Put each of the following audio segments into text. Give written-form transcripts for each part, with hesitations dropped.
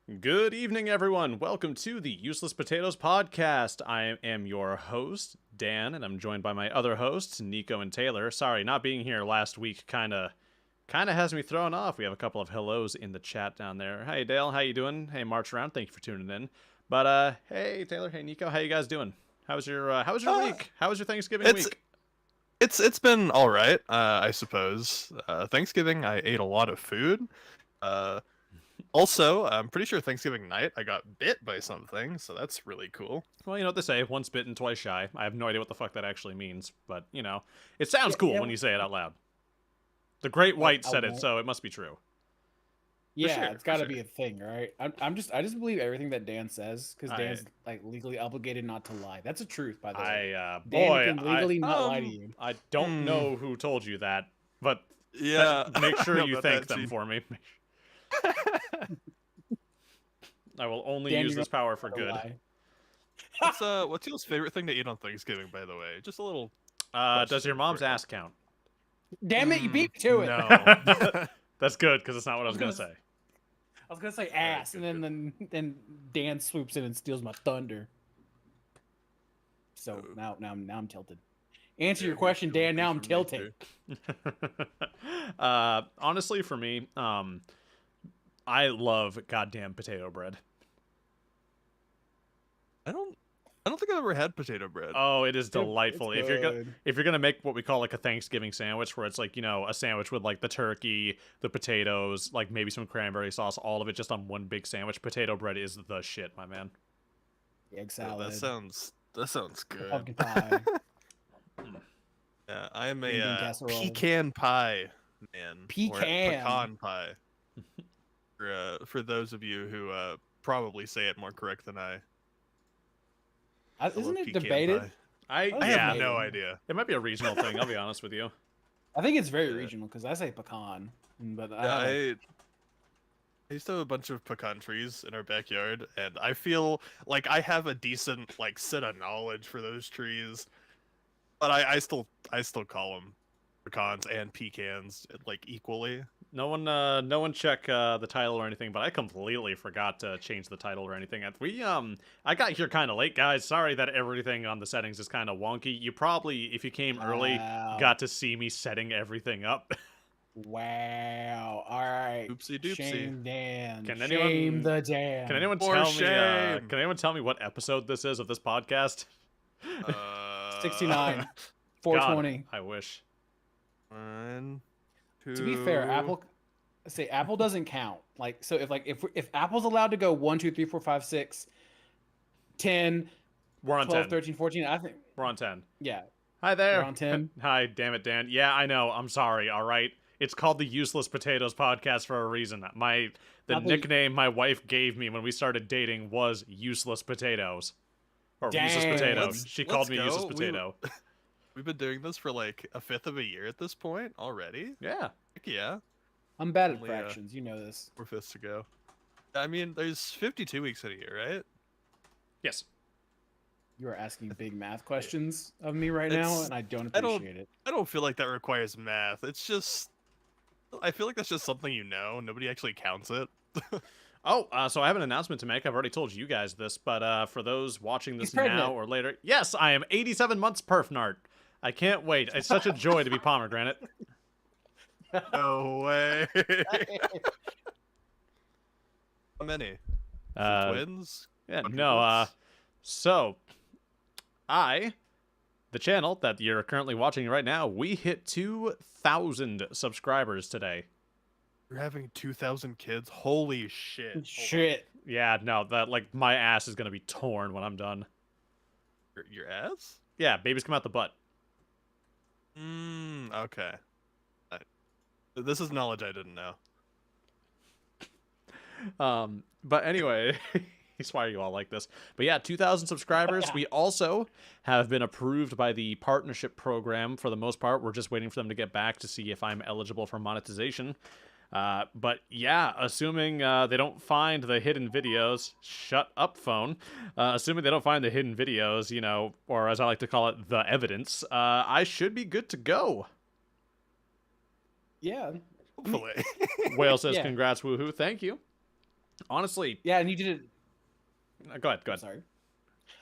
Good evening, everyone. Welcome to the Useless Potatoes Podcast. I am your host, Dan, and I'm joined by my other hosts, Nico and Taylor. Sorry, not being here last week kinda has me thrown off. We have a couple of hellos in the chat down there. Hey, Dale, how you doing? Hey, March Around, thank you for tuning in. But hey, Taylor, hey, Nico, how you guys doing? How was your week? How was your Thanksgiving week? It's been all right, I suppose. Thanksgiving, I ate a lot of food. Also, I'm pretty sure Thanksgiving night I got bit by something, so that's really cool. Well, you know what they say, once bitten, twice shy. I have no idea what the fuck that actually means, but, you know, it sounds cool when you say it out loud. The Great White said it, so it must be true. Yeah, sure, it's got to sure. be a thing, right? I just believe everything that Dan says because Dan's like legally obligated not to lie. That's a truth, by the way. Dan can legally not lie to you. I don't know who told you that, but Yeah, make sure I know you about thank that, them too. for me. I will only Dan, use you this don't power have for to good. lie. What's y'all's favorite thing to eat on Thanksgiving, by the way? Just a little. Does your mom's for y'all. ass count? Damn it, you beat me to it. No. That's good, because it's not what I was going to say. I was gonna say ass, and then Dan swoops in and steals my thunder. So now I'm tilted. Answer your question, Dan. Now I'm tilting. Honestly, for me, I love goddamn potato bread. I don't think I've ever had potato bread. Oh, it is delightful. It's If you're gonna make what we call like a Thanksgiving sandwich, where it's like, you know, a sandwich with like the turkey, the potatoes, like maybe some cranberry sauce, all of it just on one big sandwich. Potato bread is the shit, my man. Egg Yeah, salad. that sounds good. Pumpkin pie. Yeah, I am Green bean a casserole. pecan pie man. Or Pecan. pecan pie. For those of you who probably say it more correct than I. Isn't it pecan debated? pie. I I have yeah, no idea. it might be a regional thing. I'll be honest with you. I think it's very Yeah. regional because I say pecan, but I used to have a bunch of pecan trees in our backyard, and I feel like I have a decent like set of knowledge for those trees. But I still call them pecans and pecans like equally. No one check the title or anything, but I completely forgot to change the title or anything. I got here kind of late, guys. Sorry that everything on the settings is kind of wonky. You probably, if you came early, Wow. got to see me setting everything up. Wow. All right. Oopsie doopsie. Shame Dan. Can Shame anyone- the Dan. Can anyone For tell me? shame. Can anyone tell me what episode this is of this podcast? 69. God, 420. I wish. 1, 2. To be fair, Apple doesn't count. Like, so if Apple's allowed to go 1, 2, 3, 4, 5, 6, 10, We're on 12, 10. 13, 14, I think, We're on 10. yeah. Hi there. We're on 10. Hi, damn it, Dan. Yeah, I know. I'm sorry. All right. It's called the Useless Potatoes Podcast for a reason. The nickname my wife gave me when we started dating was Useless Potatoes, or Useless Dang. Potato. She called let's me Useless go. Potato. We've been doing this for like a fifth of a year at this point already. Yeah. Heck yeah, I'm bad at Only, fractions. You know this. 4 fifths to go. I mean, there's 52 weeks in a year, right? Yes. You are asking big math questions of me right now, It's- and I don't I don't- appreciate it. I don't feel like that requires math. It's just, I feel like that's just something you know. Nobody actually counts it. Oh, so I have an announcement to make. I've already told you guys this, but for those watching this He's pregnant. now or later, yes, I am 87 months perf nart. I can't wait. It's such a joy to be pomegranate. No way. How many? Twins? Yeah, Quadruplets? no, so, the channel that you're currently watching right now, we hit 2,000 subscribers today. You're having 2,000 kids? Holy shit. Hold on. Shit. Yeah, no, my ass is gonna be torn when I'm done. Your ass? Yeah, babies come out the butt. Okay. This is knowledge I didn't know. But anyway, that's why you all like this. But yeah, 2,000 subscribers. We also have been approved by the partnership program for the most part. We're just waiting for them to get back to see if I'm eligible for monetization. But yeah, assuming they don't find the hidden videos, shut up, phone. Assuming they don't find the hidden videos, you know, or as I like to call it, the evidence, I should be good to go. Yeah. Hopefully. Whale says, Yeah. congrats, woohoo, thank you. Honestly, yeah, and you did it. Go ahead. Go ahead. Sorry.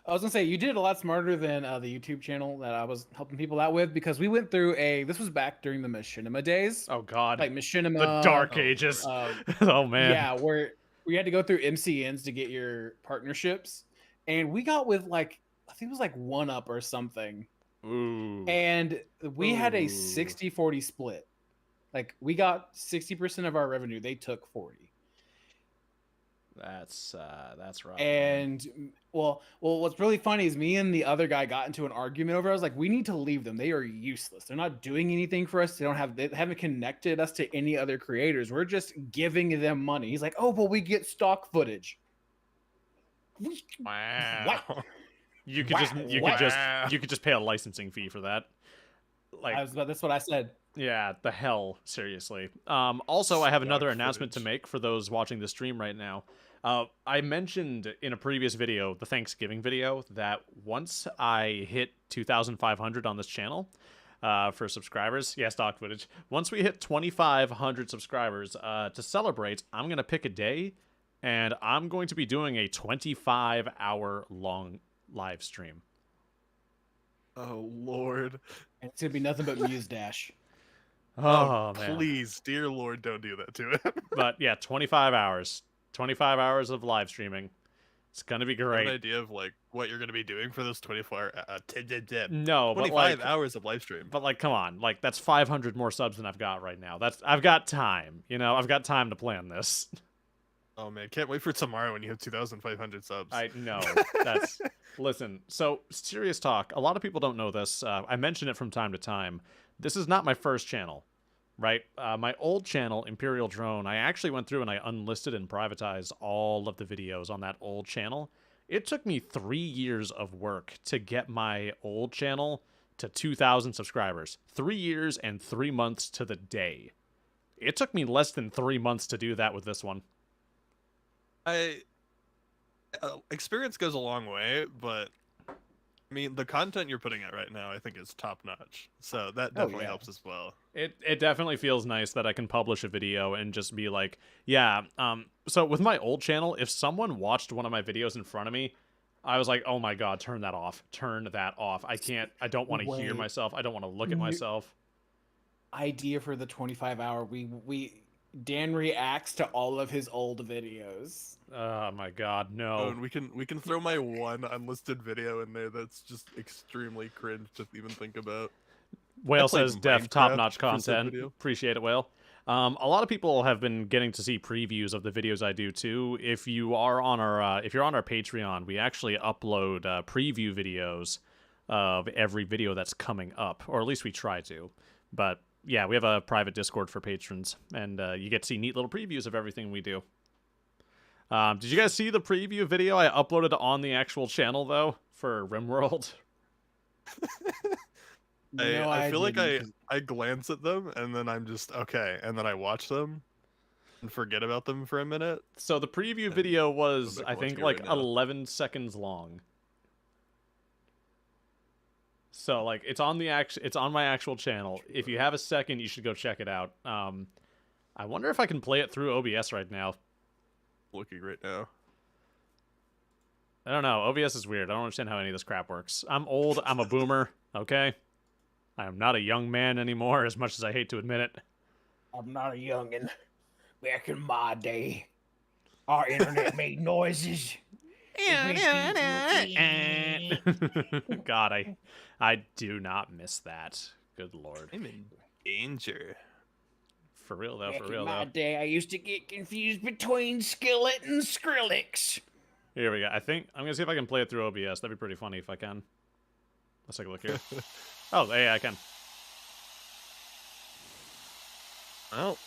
I was gonna say you did it a lot smarter than the YouTube channel that I was helping people out with, because we went through this was back during the Machinima days. Oh God, like Machinima, the dark ages. Oh man, yeah, where we had to go through MCNs to get your partnerships, and we got with like I think it was like 1UP or something. Ooh. And we had a 60-40 split. Like we got 60% of our revenue, they took 40. That's rough. And well, what's really funny is me and the other guy got into an argument over. I was like, we need to leave them. They are useless. They're not doing anything for us. They haven't connected us to any other creators. We're just giving them money. He's like, oh, well, we get stock footage. Wow. What? You could just pay a licensing fee for that. Like that's what I said. Yeah, the hell, seriously. Also, I have another announcement to make for those watching the stream right now. I mentioned in a previous video, the Thanksgiving video, that once I hit 2,500 on this channel for subscribers, yeah, stock footage. Once we hit 2,500 subscribers, to celebrate, I'm going to pick a day, and I'm going to be doing a 25-hour long live stream. Oh, Lord. And it's going to be nothing but Muse Dash. Oh, man. Please, dear Lord, don't do that to it. But yeah, 25 hours. 25 hours of live streaming. It's going to be great. An idea of like what you're going to be doing for those 24 No, 25 hours of live stream. But like, come on, like that's 500 more subs than I've got right now. I've got time, I've got time to plan this. Oh man, can't wait for tomorrow when you have 2,500 subs. I know. Listen, so serious talk. A lot of people don't know this. I mention it from time to time. This is not my first channel, right? My old channel, Imperial Drone, I actually went through and I unlisted and privatized all of the videos on that old channel. It took me 3 years of work to get my old channel to 2,000 subscribers. 3 years and 3 months to the day. It took me less than 3 months to do that with this one. Experience goes a long way, but I mean, the content you're putting out right now, I think, is top notch. So that definitely helps as well. It definitely feels nice that I can publish a video and just be like, yeah. So with my old channel, if someone watched one of my videos in front of me, I was like, oh my God, turn that off. Turn that off. I don't want to hear myself. I don't want to look at myself. Idea for the 25-hour. Dan reacts to all of his old videos. Oh my God, no. Oh, and we can throw my one unlisted video in there that's just extremely cringe to even think about. Whale says def top-notch content. Appreciate it, Whale. A lot of people have been getting to see previews of the videos I do too. If you are on our Patreon, we actually upload preview videos of every video that's coming up, or at least we try to. But yeah, we have a private Discord for patrons, and you get to see neat little previews of everything we do. Did you guys see the preview video I uploaded on the actual channel, though, for RimWorld? I feel like I glance at them, and then I'm just, okay, and then I watch them and forget about them for a minute. So the preview video was, I think, like 11 seconds long. So like it's on my actual channel. If you have a second, you should go check it out. I wonder if I can play it through OBS right now. Looking right now. I don't know. OBS is weird. I don't understand how any of this crap works. I'm old. I'm a boomer. Okay. I am not a young man anymore, as much as I hate to admit it. I'm not a youngin'. Back in my day, our internet made noises. God, I do not miss that. Good Lord. I'm in danger. For real though, Back in my day, I used to get confused between Skillet and Skrillex. Here we go. I'm gonna see if I can play it through OBS. That'd be pretty funny if I can. Let's take a look here. Oh, yeah, I can.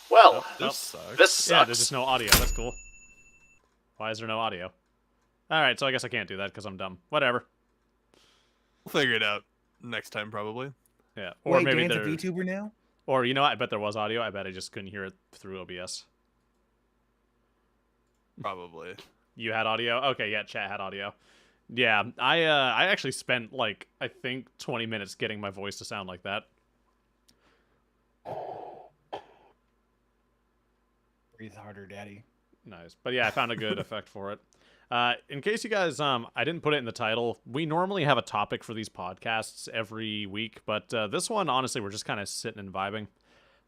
Well, this sucks. Yeah, there's just no audio. That's cool. Why is there no audio? Alright, so I guess I can't do that because I'm dumb. Whatever. We'll figure it out next time, probably. Yeah. Or wait, maybe Dan's a VTuber now? Or, you know what? I bet there was audio. I bet I just couldn't hear it through OBS. Probably. You had audio? Okay, yeah, chat had audio. Yeah, I actually spent, like, I think 20 minutes getting my voice to sound like that. Breathe harder, Daddy. Nice. But yeah, I found a good effect for it. In case you guys, I didn't put it in the title. We normally have a topic for these podcasts every week, but this one, honestly, we're just kind of sitting and vibing.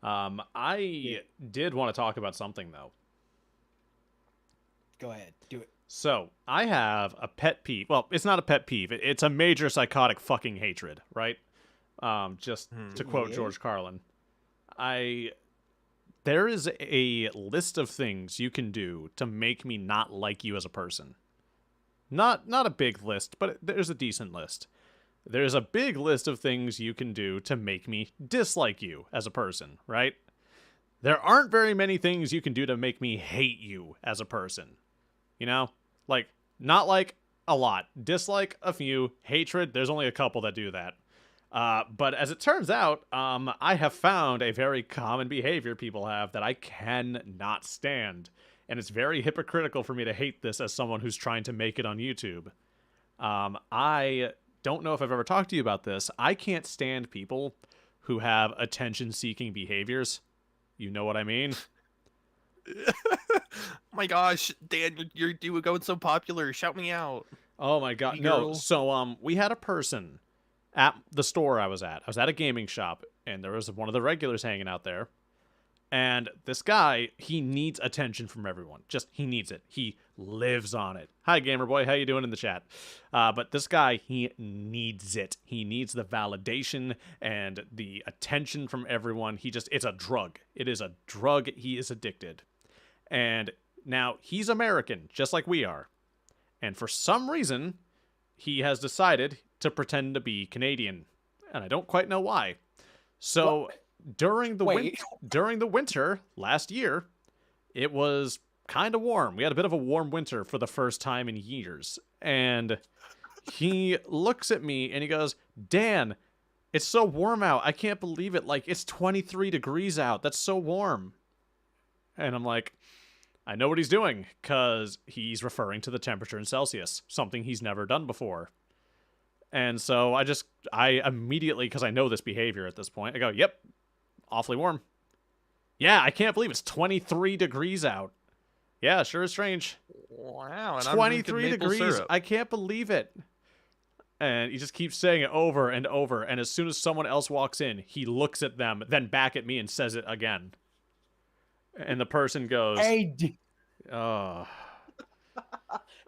I did want to talk about something though. Go ahead, do it. So I have a pet peeve. Well, it's not a pet peeve. It's a major psychotic fucking hatred, right? Just to quote Yeah. George Carlin, there is a list of things you can do to make me not like you as a person. Not a big list, but there's a decent list. There's a big list of things you can do to make me dislike you as a person, right? There aren't very many things you can do to make me hate you as a person. You know? Like, not like a lot. Dislike, a few. Hatred, there's only a couple that do that. But as it turns out, I have found a very common behavior people have that I cannot stand. And it's very hypocritical for me to hate this as someone who's trying to make it on YouTube. I don't know if I've ever talked to you about this. I can't stand people who have attention-seeking behaviors. You know what I mean? My gosh, Dan, you were going so popular. Shout me out. Oh my god. Hey, No, girl. so we had a person at the store I was at. I was at a gaming shop, and there was one of the regulars hanging out there. And this guy, he needs attention from everyone. Just, he needs it. He lives on it. Hi, gamer boy. How you doing in the chat? But this guy, he needs it. He needs the validation and the attention from everyone. It's a drug. It is a drug. He is addicted. And now, he's American, just like we are. And for some reason, he has decided to pretend to be Canadian. And I don't quite know why. So... What? During the Wait. during the winter last year, it was kind of warm. We had a bit of a warm winter for the first time in years. And he looks at me and he goes, "Dan, it's so warm out. I can't believe it. Like, it's 23 degrees out. That's so warm." And I'm like, I know what he's doing, because he's referring to the temperature in Celsius, something he's never done before. And so I immediately, because I know this behavior at this point, I go, "Yep, awfully warm. Yeah, I can't believe it's 23 degrees out. Yeah, sure is strange. Wow, and I'm 23 drinking maple degrees. syrup. I can't believe it." And he just keeps saying it over and over. And as soon as someone else walks in, he looks at them, then back at me and says it again. And the person goes, Hey, "Oh,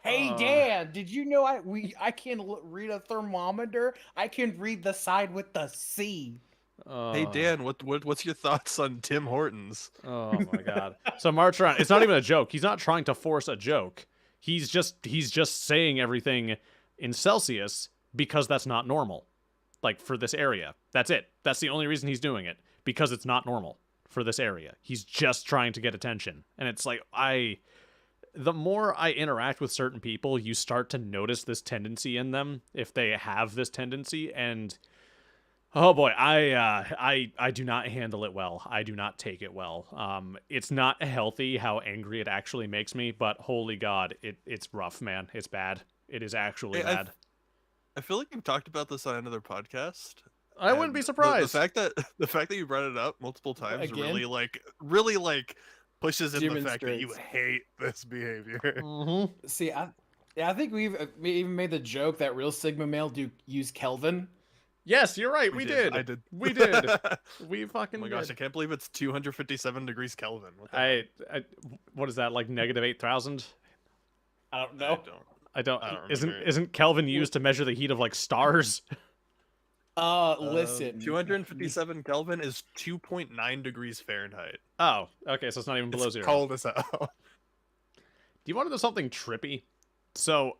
hey, Uh. Dan, did you know I can read a thermometer? I can read the side with the C. Hey Dan, what's your thoughts on Tim Hortons? Oh my god." So Martron, it's not even a joke. He's not trying to force a joke. He's just saying everything in Celsius because that's not normal. Like, for this area. That's it. That's the only reason he's doing it, because it's not normal for this area. He's just trying to get attention. And it's like, the more I interact with certain people, you start to notice this tendency in them, if they have this tendency. And oh boy, I do not handle it well. I do not take it well. It's not healthy how angry it actually makes me, but holy god, it's rough, man. It's bad. It is actually Hey, bad. I feel like we've talked about this on another podcast. I wouldn't be and surprised. The fact that you brought it up multiple times Again? really pushes in the fact that you Demonstrates. hate this behavior. Mhm. See, I think we even made the joke that real Sigma male do use Kelvin. Yes, you're right. We did. I did. We did. We Oh fucking my gosh, I did. can't believe it's 257 degrees Kelvin. What the I what is that, like negative 8,000? I don't hell? know. I don't. I don't Isn't remember. isn't Kelvin used to measure the heat of like stars? Listen. 257 Kelvin is 2.9 degrees Fahrenheit. Oh, okay. So it's not even below It's zero. cold as hell. Do you want to know something trippy? So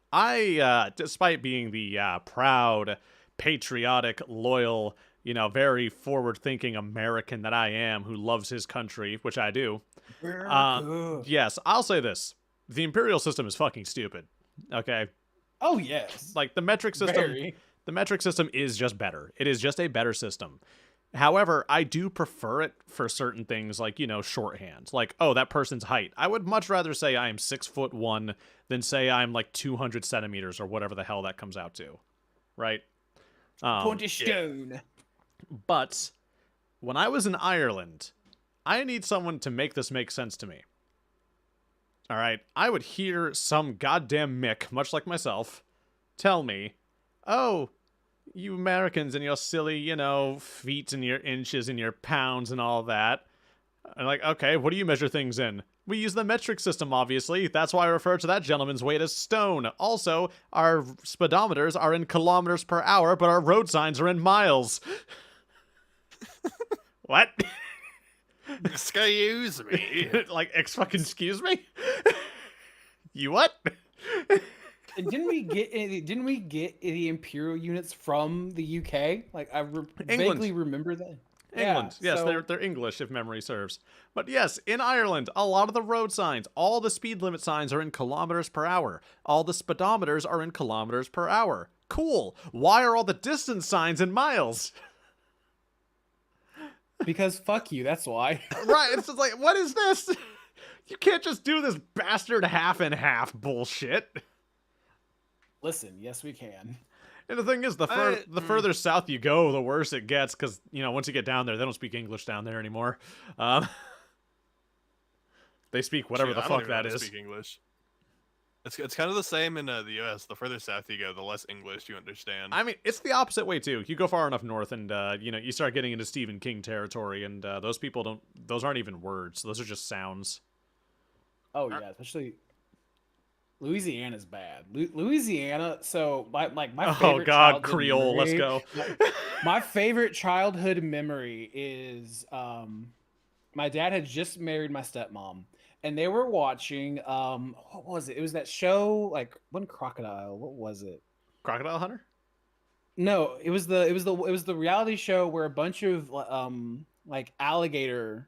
despite being the proud, patriotic, loyal, very forward-thinking American that I am, who loves his country, which I do. Yes, I'll say this: the imperial system is fucking stupid. Okay, Oh yes. like the metric system. Very. The metric system is just better. It is just a better system. However, I do prefer it for certain things, like, shorthand. Like, oh, that person's height. I would much rather say I am 6'1" than say I'm like 200 centimeters or whatever the hell that comes out to, right? Point of stone. But when I was in Ireland, I need someone to make this make sense to me. All right, I would hear some goddamn Mick, much like myself, tell me, "Oh, you Americans and your silly, feet and your inches and your pounds and all that." I'm like, okay, what do you measure things in? We use the metric system, obviously. That's why I refer to that gentleman's weight as stone. Also, our speedometers are in kilometers per hour, but our road signs are in miles. What? Excuse me. Like, excuse me? You what? And didn't we get the imperial units from the UK? Like vaguely remember that. England. Yeah, Yes, so- they're English if memory serves. But yes, in Ireland, a lot of the road signs, all the speed limit signs are in kilometers per hour. All the speedometers are in kilometers per hour. Cool. Why are all the distance signs in miles? because fuck you. That's why. Right, it's just like, what is this? You can't just do this bastard half and half bullshit. Listen, yes, we can. And the thing is, the further south you go, the worse it gets, because, once you get down there, they don't speak English down there anymore. They speak whatever Shoot, the I don't fuck even know that how to is. Speak English. It's kind of the same in the U.S. The further south you go, the less English you understand. I mean, it's the opposite way, too. You go far enough north and, you start getting into Stephen King territory, and those aren't even words. Those are just sounds. Oh yeah, especially Louisiana's bad. Louisiana. So my Oh, favorite God, childhood Creole, let's memory- go. My favorite childhood memory is my dad had just married my stepmom, and they were watching what was it? It was that show like One Crocodile. What was it? Crocodile Hunter? No, it was the reality show where a bunch of like alligator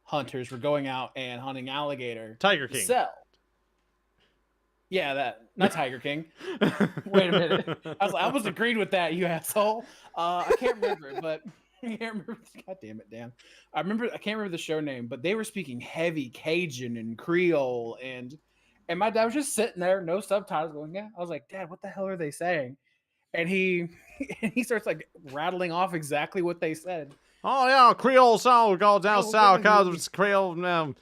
hunters were going out and hunting alligator Tiger to King. sell. Yeah, that not Tiger King. Wait a minute. I was agreed with that, you asshole. I can't remember, but I can't remember. God damn it, Dan. I can't remember the show name, but they were speaking heavy Cajun and Creole, and my dad was just sitting there, no subtitles, going, "Yeah." I was like, "Dad, what the hell are they saying?" And he starts like rattling off exactly what they said. Oh, yeah, Creole song goes down south, cause it's Creole, Nom,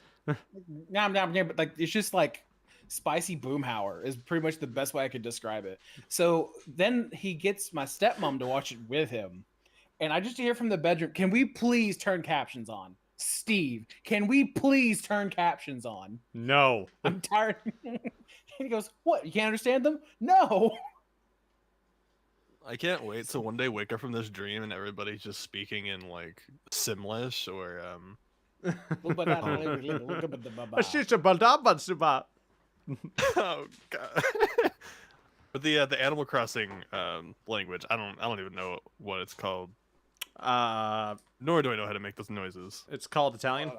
nom, nom, but like it's just like spicy boomhauer is pretty much the best way I could describe it. So then he gets my stepmom to watch it with him, and I just hear from the bedroom, "Can we please turn captions on? Steve, can we please turn captions on? No. I'm tired." And he goes, "What? You can't understand them? No." I can't wait to one day wake up from this dream and everybody's just speaking in like Simlish or oh god. But the Animal Crossing language, I don't even know what it's called. Nor do I know how to make those noises. It's called Italian.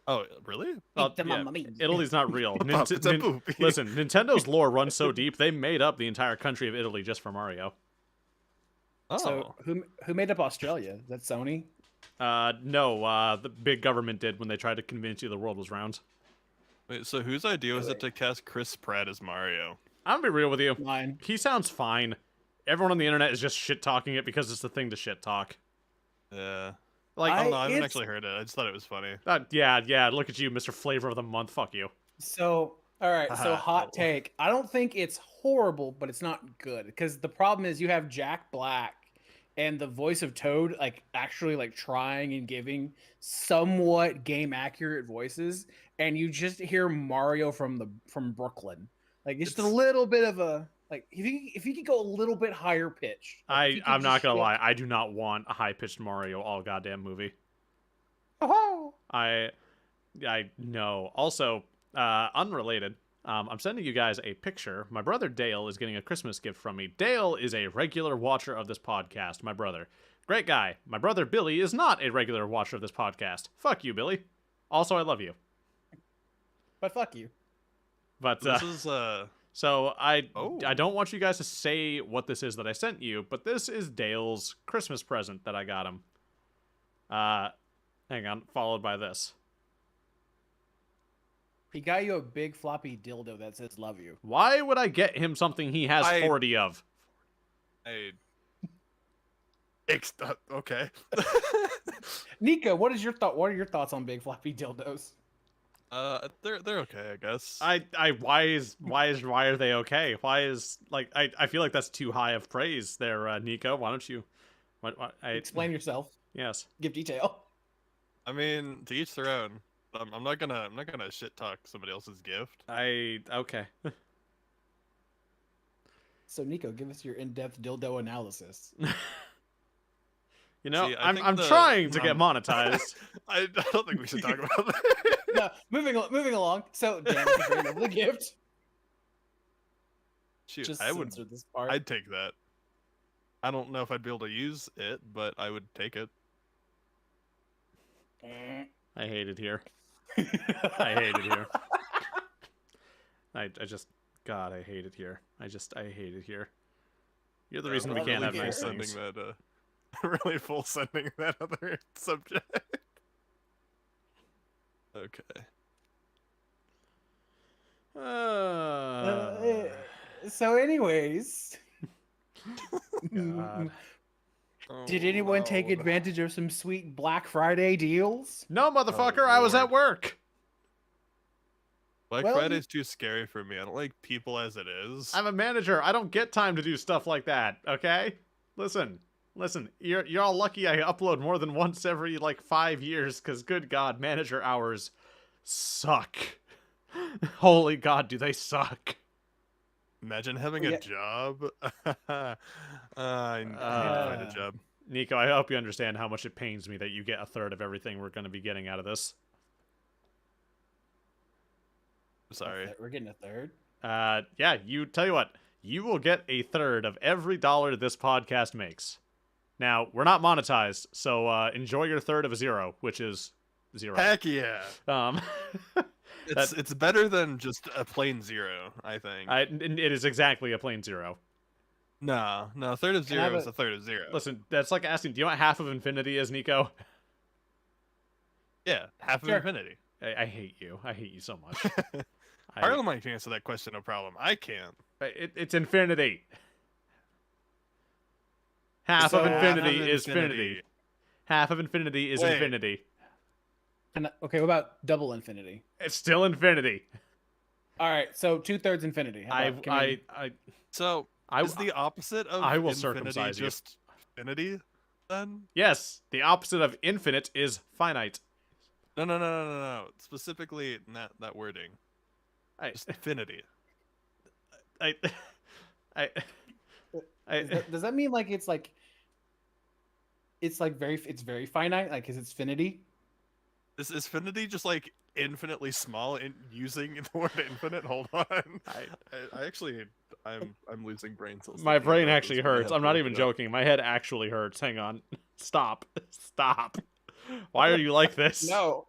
Oh, really? Oh, yeah. Italy's not real. It's a poopy. Listen, Nintendo's lore runs so deep, they made up the entire country of Italy just for Mario. Oh. So who made up Australia? Is that Sony? No, the big government did when they tried to convince you the world was round. Wait, so whose idea was it to cast Chris Pratt as Mario? I'm gonna be real with you. Mine. He sounds fine. Everyone on the internet is just shit talking it because it's the thing to shit talk. Yeah. Like, I don't know, I haven't it's- actually heard it. I just thought it was funny. yeah. Look at you, Mr. Flavor of the Month. Fuck you. So, all right. So, Haha, hot oh. take. I don't think it's horrible, but it's not good because the problem is you have Jack Black and the voice of Toad, like actually like trying and giving somewhat game accurate voices, and you just hear Mario from Brooklyn. Like it's just a little bit of a like if you could go a little bit higher pitch. I'm not gonna lie. I do not want a high pitched Mario all goddamn movie. Oh, I no. Also, unrelated. I'm sending you guys a picture. My brother Dale is getting a Christmas gift from me. Dale is a regular watcher of this podcast. My brother, great guy. My brother Billy is not a regular watcher of this podcast. Fuck you, Billy. Also, I love you. but fuck you. But This is so I Oh. don't want you guys to say what this is that I sent you, but this is Dale's Christmas present that I got him. Hang on, followed by this. He got you a big floppy dildo that says "love you." Why would I get him something he has 40 of? a okay. Nika, what is your thought? What are your thoughts on big floppy dildos? They're okay, I guess. Why are they okay? Why is like I feel like that's too high of praise there, Nico. Why don't you? What Explain yourself. Yes. Give detail. I mean, to each their own. I'm not gonna shit talk somebody else's gift. Okay. So Nico, give us your in-depth dildo analysis. You know, See, I think I'm trying to get um, monetized. I don't think we should talk about that. No, moving along. So Dan, the gift. Shoot, Just I would. censor this part. I'd take that. I don't know if I'd be able to use it, but I would take it. I hate it here. I hate it here. I just God, I hate it here. I hate it here. You're the reason we can't have nice sending things. that. Really full sending that other subject. Okay. So, anyways, God. did anyone take Oh, no. advantage of some sweet Black Friday deals? No, motherfucker, Oh, I was at Lord. work. Black Well, Friday's too scary for me. I don't like people as it is. I'm a manager. I don't get time to do stuff like that, okay? Listen, you're all lucky I upload more than once every, like, 5 years, because, good God, manager hours suck. Holy God, do they suck. Imagine having Yeah. a job. I need to find a job. Nico, I hope you understand how much it pains me that you get a third of everything we're going to be getting out of this. Sorry. We're getting a third. Yeah, tell you what, you will get a third of every dollar this podcast makes. Now, we're not monetized, so enjoy your third of a zero, which is 0. Heck yeah. Um, It's better than just a plain 0, I think. it is exactly a plain 0. No, a third of Can I have 0 is a- a third of 0. Listen, that's like asking, do you know what half of infinity is, Nico? Yeah, half of Sure. infinity. I hate you. I hate you so much. Harlemite can answer that question, no problem. I can't. It's infinity. Half So of half infinity of is infinity. infinity. Half of infinity is Wait. infinity. Okay, what about double infinity? It's still infinity. All right, so 2/3 infinity. How about- can we- So, I is the opposite of I will infinity circumcise you. just infinity, then? Yes, the opposite of infinite is finite. No. Specifically, not that wording. I, Just infinity. I, I, does that mean like it's very finite? Like, is it finity? Is infinity just like infinitely small in using the word infinite? Hold on. I actually I'm losing brain cells. my thinking brain about actually this. My hurts. head I'm not hurts even now. joking. My head actually hurts. Hang on. Stop. Why are you like this? No.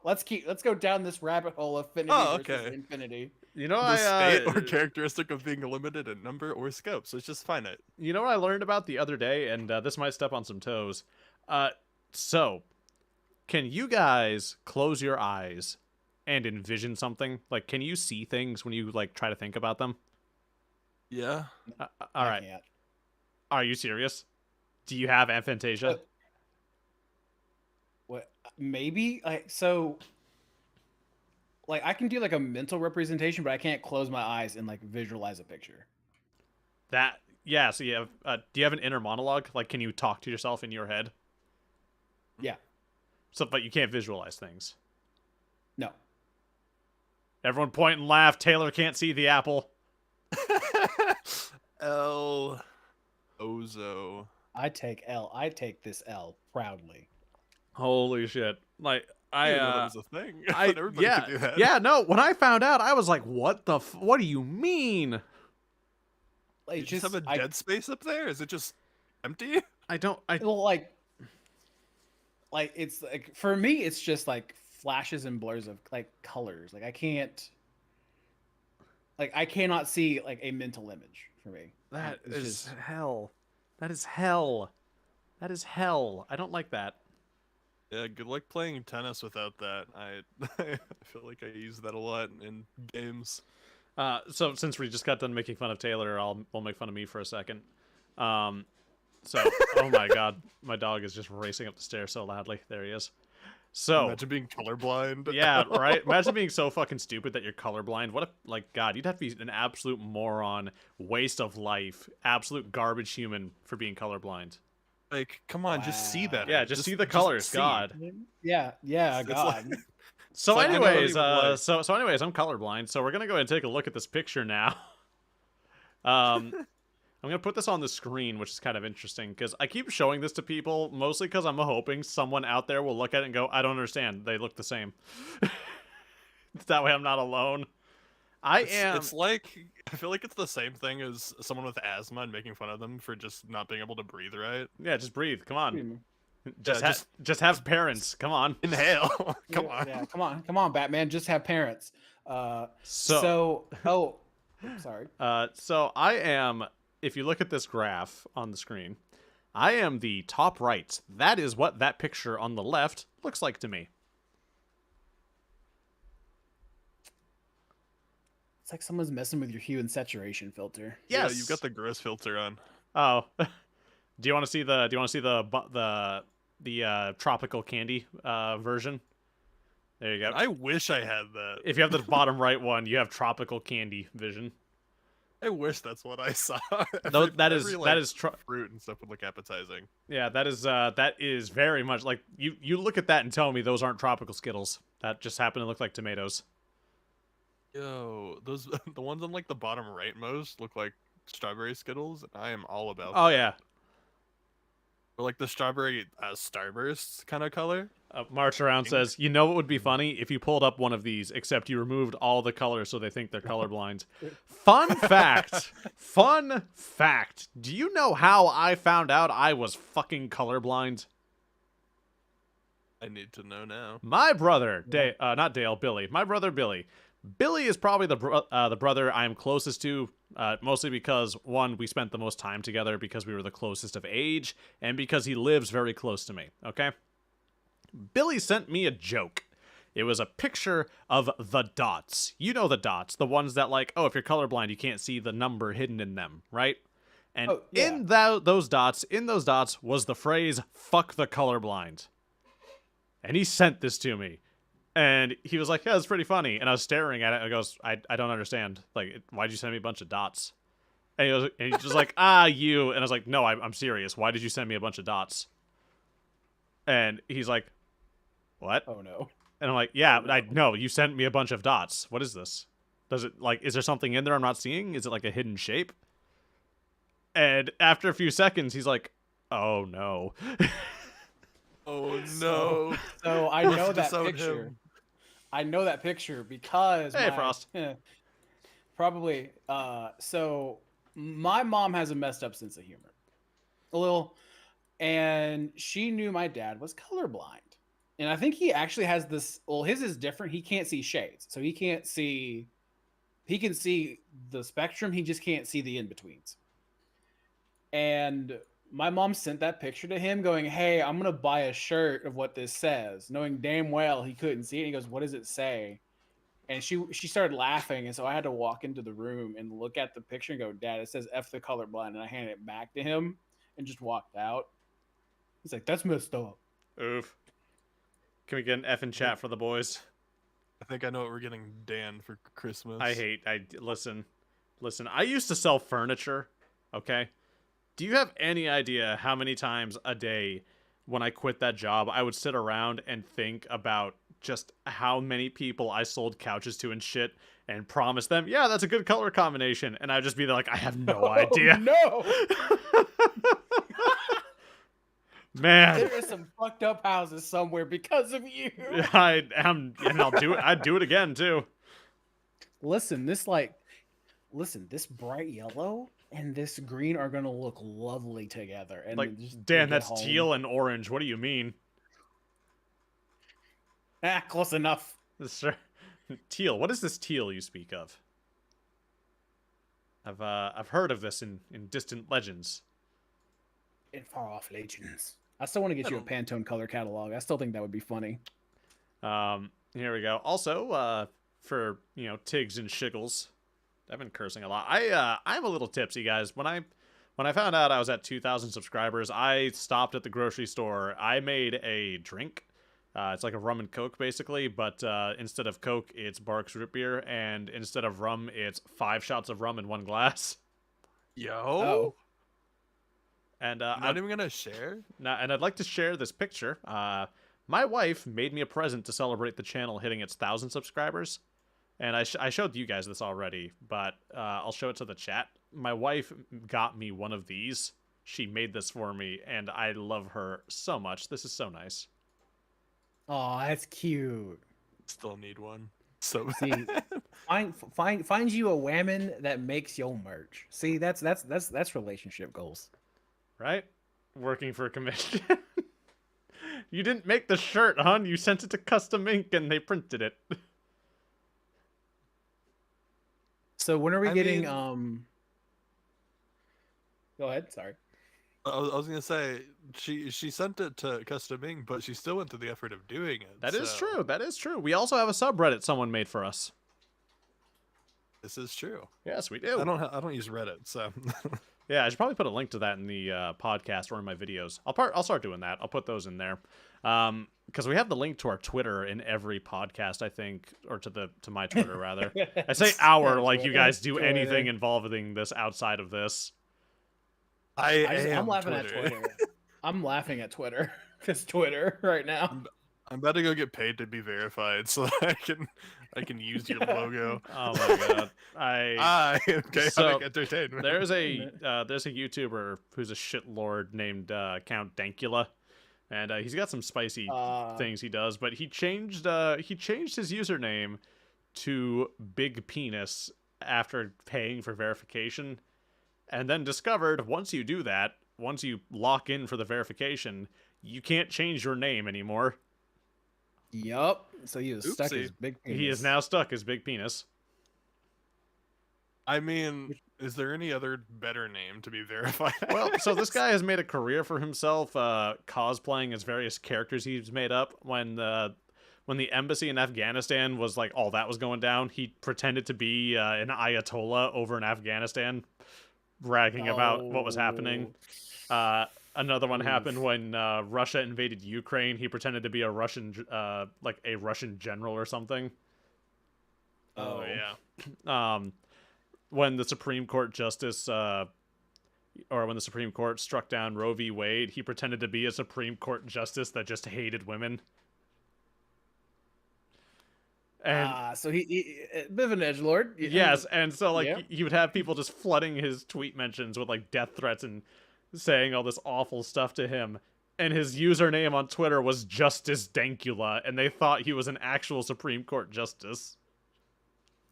Let's go down this rabbit hole of finity Oh, versus okay. infinity. You know The state or I characteristic of being limited in number or scope, so it's just finite. you know what I learned about the other day, and this might step on some toes. So can you guys close your eyes and envision something? Like, can you see things when you like try to think about them? Yeah. All I right. can't. Are you serious? Do you have aphantasia? What? Maybe. Like I can do like a mental representation, but I can't close my eyes and like visualize a picture. Yeah. So you have. Do you have an inner monologue? Like, can you talk to yourself in your head? Yeah. So, but you can't visualize things. No. Everyone point and laugh. Taylor can't see the apple. L. Ozo. I take this L proudly. Holy shit! Like I didn't know that was a thing. I I thought everybody yeah could do that. yeah no. When I found out, I was like, "What the? What do you mean?" Like You just have a dead space up there? Is it just empty? I don't. I well, like it's like for me, it's just like flashes and blurs of like colors. Like I cannot see like a mental image for me. that It's is just- hell. That is hell. That is hell. I don't like that. Yeah, good luck playing tennis without that. I feel like I use that a lot in games. So since we just got done making fun of Taylor, we'll make fun of me for a second. So oh my god, my dog is just racing up the stairs so loudly. There he is. So Imagine being colorblind. yeah, right. Imagine being so fucking stupid that you're colorblind. What if, like, God, you'd have to be an absolute moron, waste of life, absolute garbage human for being colorblind. Like, come on, just see Wow. that. Yeah, just see the colors, see. God. Yeah, It's God. like- So like, I don't anyways, even like- so anyways, I'm colorblind, so we're gonna go ahead and take a look at this picture now. I'm gonna put this on the screen, which is kind of interesting because I keep showing this to people mostly because I'm hoping someone out there will look at it and go, "I don't understand. They look the same." That way, I'm not alone. It's like, I feel like it's the same thing as someone with asthma and making fun of them for just not being able to breathe right. Yeah, just breathe. Come on. Yeah, Just have parents. Come on. Inhale. Come on. Yeah, come on, Batman. Just have parents. So Sorry. so I am. If you look at this graph on the screen, I am the top right. That is what that picture on the left looks like to me. It's like someone's messing with your hue and saturation filter. Yes, Yeah, you've got the gross filter on. Oh, do you want to see the tropical candy version? There you go. I wish I had that. If you have the bottom right one, you have tropical candy vision. I wish that's what I saw. No, that Every, is fruit and stuff would look appetizing. yeah, that is very much like you look at that and tell me those aren't tropical Skittles. That just happen to look like tomatoes. Yo, those the ones on like the bottom rightmost look like strawberry Skittles, and I am all about Oh yeah. or like the strawberry starburst kind of color. March Around says, you know what would be funny if you pulled up one of these, except you removed all the colors so they think they're colorblind. Fun fact. Fun fact. Do you know how I found out I was fucking colorblind? I need to know now. My brother, not Dale, Billy. My brother, Billy. Billy is probably the brother I am closest to, mostly because, one, we spent the most time together because we were the closest of age, and because he lives very close to me, okay? Billy sent me a joke. It was a picture of the dots. You know the dots, the ones that, like, oh, if you're colorblind, you can't see the number hidden in them, right? And in those dots was the phrase, fuck the colorblind. And he sent this to me. And he was like, yeah, it's pretty funny. And I was staring at it, and I goes, I don't understand. Like, why'd you send me a bunch of dots? And he's just like, you. And I was like, no, I'm serious. Why did you send me a bunch of dots? And he's like, what? Oh no. And I'm like, yeah, I know, you sent me a bunch of dots. What is this? Does it, like, is there something in there I'm not seeing? Is it like a hidden shape? And after a few seconds, he's like, oh no. Oh no. So I know that Disown picture. him. I know that picture because Hey, Frost. Probably. So my mom has a messed up sense of humor, a little, and she knew my dad was colorblind, and I think he actually has this. Well, his is different. He can't see shades, so he can't see. He can see the spectrum. He just can't see the in betweens. And my mom sent that picture to him going, hey, I'm going to buy a shirt of what this says, knowing damn well he couldn't see it. He goes, what does it say? And she started laughing. And so I had to walk into the room and look at the picture and go, Dad, it says F the colorblind. And I handed it back to him and just walked out. He's like, that's messed up. Oof. Can we get an F in chat for the boys? I think I know what we're getting Dan for Christmas. Listen, I used to sell furniture, okay? Do you have any idea how many times a day when I quit that job, I would sit around and think about just how many people I sold couches to and shit and promise them, yeah, that's a good color combination. And I'd just be like, I have no idea. No. Man. There is some fucked up houses somewhere because of you. And I'll do it. I'd do it again too. Listen, this bright yellow and this green are gonna look lovely together. And Like, just Dan, take it that's home. teal and orange. What do you mean? Close enough. Teal. What is this teal you speak of? I've heard of this in distant legends. In far off legends. I still want to get you a Pantone color catalog. I still think that would be funny. Here we go. Also, for Tigs and Shiggles, I've been cursing a lot. I'm a little tipsy, guys. When I found out I was at 2,000 subscribers, I stopped at the grocery store. I made a drink It's like a rum and coke basically, but instead of coke, it's Barks root beer, and instead of rum, it's 5 shots of rum in 1 glass. Yo, Oh. And you're not even gonna share? and I'd like to share this picture. My wife made me a present to celebrate the channel hitting its 1,000 subscribers, and I showed you guys this already, but I'll show it to the chat. My wife got me one of these. She made this for me, and I love her so much. This is so nice. Oh, that's cute. Still need one. So See, find you a woman that makes your merch. See, that's relationship goals. Right? Working for a commission. You didn't make the shirt, hon. You sent it to Custom Ink and they printed it. So when are we I getting mean- Go ahead, sorry. I was gonna say she sent it to Custom Ink, but she still went through the effort of doing it. That is so true. That is true. We also have a subreddit someone made for us. This is true. Yes, we do. I don't use Reddit, so Yeah, I should probably put a link to that in the podcast or in my videos. I'll start doing that. I'll put those in there. Because we have the link to our Twitter in every podcast, I think, or to my Twitter rather. I say our like you guys do anything involving this outside of this. I'm laughing at Twitter. I'm laughing at Twitter. Because Twitter right now. I'm about to go get paid to be verified so that I can use your logo. Oh my god! Chaotic So, entertainment. there's a YouTuber who's a shitlord named Count Dankula, and he's got some spicy things he does. But he changed his username to Big Penis after paying for verification, and then discovered once you do that, once you lock in for the verification, you can't change your name anymore. Yup. So he was stuck Oopsie. as big penis. He is now stuck as Big Penis. I mean, is there any other better name to be verified? Well, so this guy has made a career for himself, cosplaying as various characters he's made up. When the embassy in Afghanistan was like all that was going down, he pretended to be an Ayatollah over in Afghanistan, bragging about what was happening. Another one happened when Russia invaded Ukraine. He pretended to be a Russian, like a Russian general or something. Oh yeah. When the Supreme Court justice, or when the Supreme Court struck down Roe v. Wade, he pretended to be a Supreme Court justice that just hated women. And so he a bit of an edgelord. yes, and so like Yeah. he would have people just flooding his tweet mentions with like death threats and saying all this awful stuff to him. And his username on Twitter was Justice Dankula, and they thought he was an actual Supreme Court justice.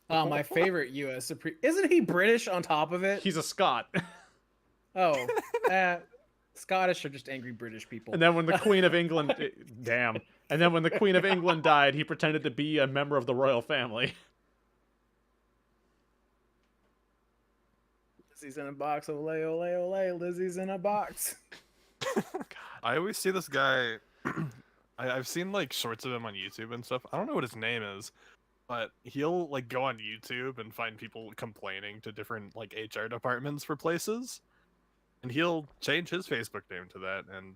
My favorite U.S. Supreme. Isn't he British on top of it? He's a Scot. Oh, Scottish are just angry British people. And then when the Queen of England, damn. And then when the Queen of England died, he pretended to be a member of the royal family. Lizzie's in a box. Ole, ole, ole. Lizzie's in a box. I always see this guy. I've seen like shorts of him on YouTube and stuff. I don't know what his name is, but he'll like go on YouTube and find people complaining to different like HR departments for places, and he'll change his Facebook name to that and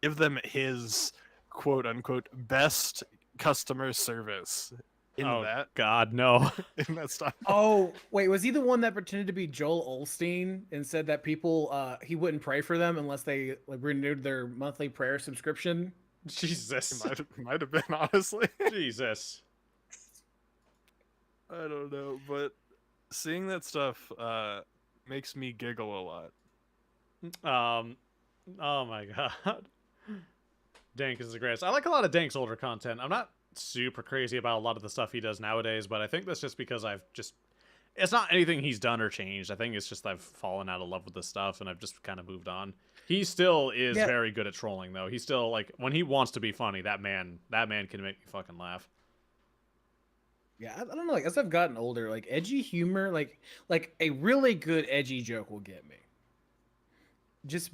give them his quote unquote best customer service in God, no. in that style. Oh, wait. Was he the one that pretended to be Joel Osteen and said that people, he wouldn't pray for them unless they like renewed their monthly prayer subscription? Jesus. Might have been, honestly. Jesus. I don't know, but seeing that stuff makes me giggle a lot. Oh my god. Dank is the greatest. I like a lot of Dank's older content. I'm not super crazy about a lot of the stuff he does nowadays, but I think that's just because it's not anything he's done or changed. I think it's just I've fallen out of love with this stuff and I've just kind of moved on. He still is very good at trolling though. He's still like when he wants to be funny, that man can make me fucking laugh. Yeah, I don't know. Like as I've gotten older, like edgy humor, like a really good edgy joke will get me.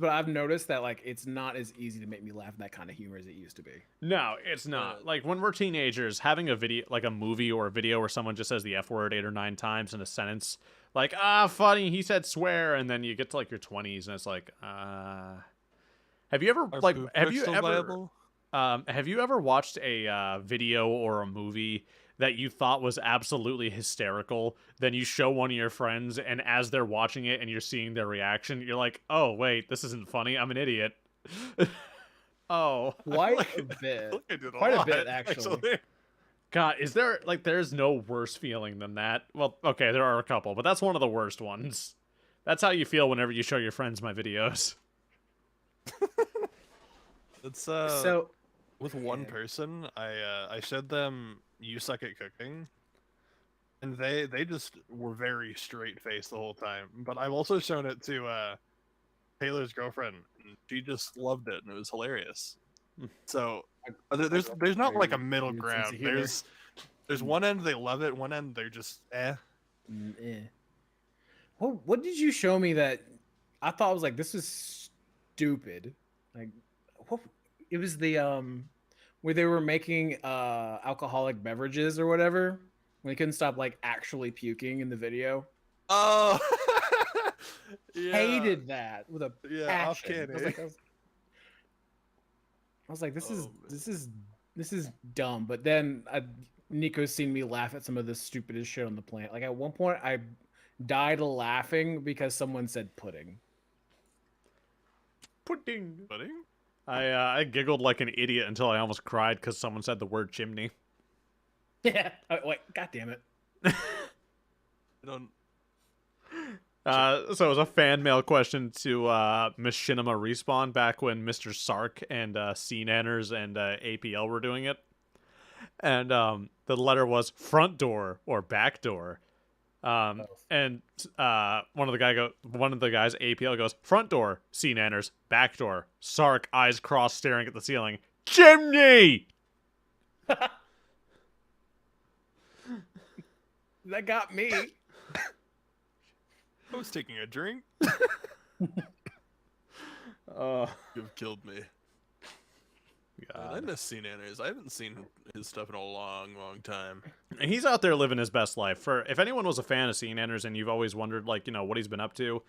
But I've noticed that like it's not as easy to make me laugh at that kind of humor as it used to be. No, it's not. Like when we're teenagers, having a video, like a movie or a video where someone just says the F word 8 or 9 times in a sentence, like funny, he said swear, and then you get to like your 20s and it's like, have you ever Are like poop have jokes you still ever? viable? Have you ever watched a video or a movie that you thought was absolutely hysterical? Then you show one of your friends, and as they're watching it and you're seeing their reaction, you're like, "Oh wait, this isn't funny. I'm an idiot." Oh Quite a I bit. feel like I did Quite a lot, bit, actually. God, is there like there's no worse feeling than that? Well, okay, there are a couple, but that's one of the worst ones. That's how you feel whenever you show your friends my videos. It's So with one yeah. person, I showed them You Suck at Cooking, and they just were very straight faced the whole time. But I've also shown it to Taylor's girlfriend, and she just loved it, and it was hilarious. So there's not like a middle Weird sense of ground. humor. There's one end they love it, one end they're just eh. Eh. What did you show me that I thought was like this is stupid? Like what it was the where they were making alcoholic beverages or whatever. When they couldn't stop like actually puking in the video. Oh, yeah. Hated that with a Yeah, off passion. candy. I was like, this is Oh, man. this is dumb. But then Nico's seen me laugh at some of the stupidest shit on the planet. Like at one point, I died laughing because someone said pudding. Pudding. Pudding? I giggled like an idiot until I almost cried because someone said the word chimney. Yeah. Oh, wait, god damn it. I don't. So it was a fan mail question to Machinima Respawn back when Mr. Sark and CNanners and APL were doing it. And the letter was front door or back door. And one of the guys APL goes front door, CNanners, back door, Sark, eyes crossed, staring at the ceiling, chimney. That got me. I was taking a drink. You've killed me. God. I miss CNanners. I haven't seen his stuff in a long, long time. And he's out there living his best life. For if anyone was a fan of CNanners and you've always wondered, like, you know, what he's been up to,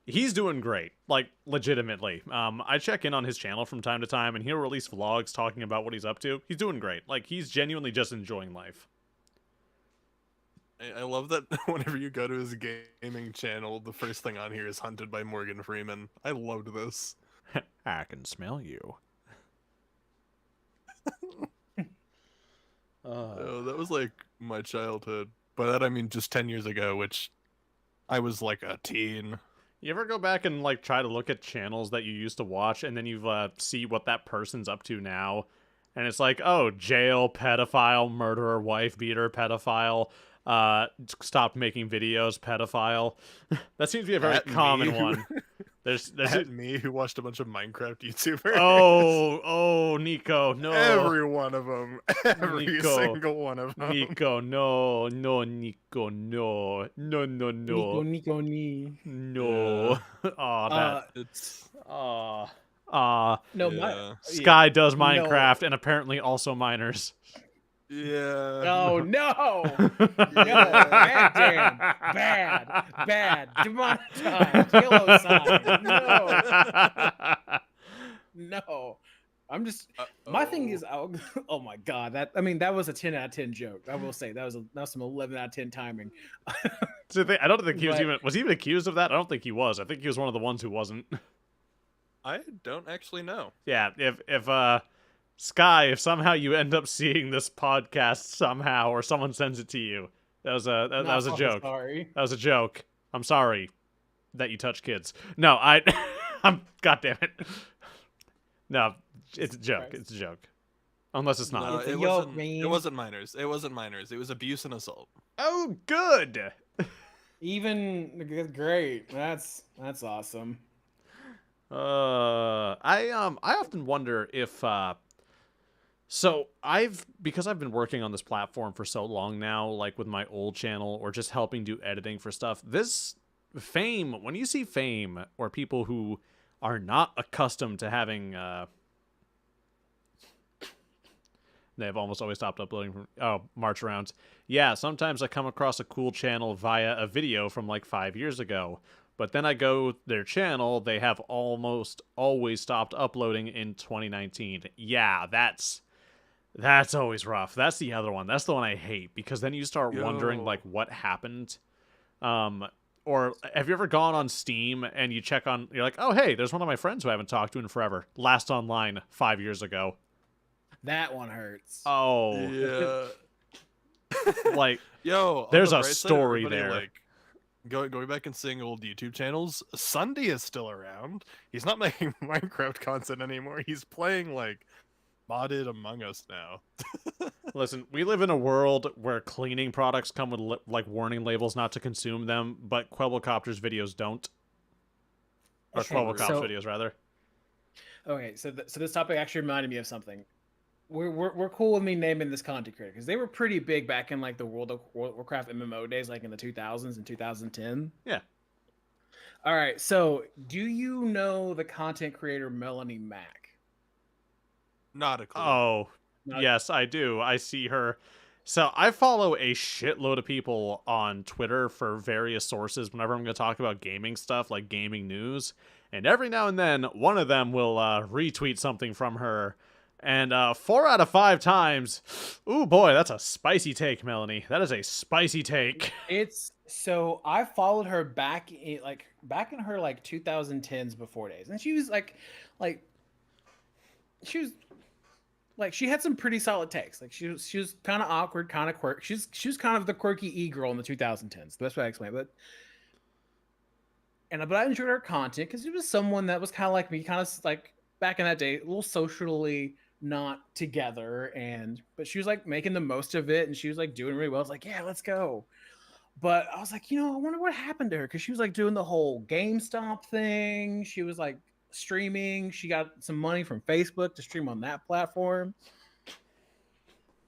he's doing great. Like, legitimately. I check in on his channel from time to time, and he'll release vlogs talking about what he's up to. He's doing great. Like, he's genuinely just enjoying life. I love that whenever you go to his gaming channel, the first thing on here is Hunted by Morgan Freeman. I loved this. I can smell you. Oh, that was like my childhood. By that I mean just 10 years ago, which I was like a teen. You ever go back and like try to look at channels that you used to watch, and then you see what that person's up to now, and it's like, oh, jail, pedophile, murderer, wife beater, pedophile, stopped making videos, pedophile. That seems to be a very At me. common one. There's At me, who watched a bunch of Minecraft YouTubers. oh, Nico, no. Every one of them. Every Nico. single one of them. Nico, no, Nico, no, Nico, ni. no. Oh, that, It's No, yeah. Sky does Minecraft and apparently also miners. Yeah. Oh no! No, bad, damn, bad, demonetized, yellow sign. No. I'm just. My thing is, oh my god, that was a 10 out of 10 joke. I will say that was some 11 out of 10 timing. So I don't think he was But- was he even accused of that? I don't think he was. I think he was one of the ones who wasn't. I don't actually know. Yeah, if Sky, if somehow you end up seeing this podcast somehow, or someone sends it to you, that was a that was a joke. Sorry. That was a joke. I'm sorry that you touch kids. No, I'm. God damn it. No, it's a joke. Christ. It's a joke. Unless it's not. No, It's a it yoke, wasn't. man. It wasn't minors. It wasn't minors. It was abuse and assault. Oh, good. Even great. That's awesome. I often wonder if so because I've been working on this platform for so long now, like with my old channel or just helping do editing for stuff. This fame, when you see fame or people who are not accustomed to having they've almost always stopped uploading from March rounds. Yeah, sometimes I come across a cool channel via a video from like 5 years ago. But then I go their channel, they have almost always stopped uploading in 2019. Yeah, that's always rough. That's the other one. That's the one I hate, because then you start wondering Yo. like what happened. Or have you ever gone on Steam and you check on, you're like, oh hey, there's one of my friends who I haven't talked to in forever. Last online 5 years ago. That one hurts. Oh, Yeah. like Yo, on There's the a bright side, story everybody, there. Like, going back and seeing old YouTube channels, Sunday is still around. He's not making Minecraft content anymore. He's playing like modded Among Us now. listen, we live in a world where cleaning products come with like warning labels not to consume them, but Quebblecopter's videos don't. Or Okay, Quebblecop's so- videos rather. Okay, so so this topic actually reminded me of something. We're cool with me naming this content creator because they were pretty big back in like the World of Warcraft MMO days, like in the 2000s and 2010. Yeah. All right, so do you know the content creator Melanie Mack? Not a clue. Oh, Not- yes, I do. I see her. So I follow a shitload of people on Twitter for various sources whenever I'm going to talk about gaming stuff, like gaming news. And every now and then, one of them will retweet something from her. And 4 out of 5 times, ooh boy, that's a spicy take, Melanie. That is a spicy take. It's so I followed her back in her like 2010s before days, and she was she was like she had some pretty solid takes. Like she was kind of awkward, kind of quirky. She was kind of the quirky e-girl in the 2010s. The best way I explain it. But I enjoyed her content because it was someone that was kind of like me, kind of like back in that day, a little socially not together, but she was like making the most of it, and she was like doing really well. I was like, yeah, let's go. But I was like, I wonder what happened to her, because she was like doing the whole GameStop thing. She was like streaming. She got some money from Facebook to stream on that platform.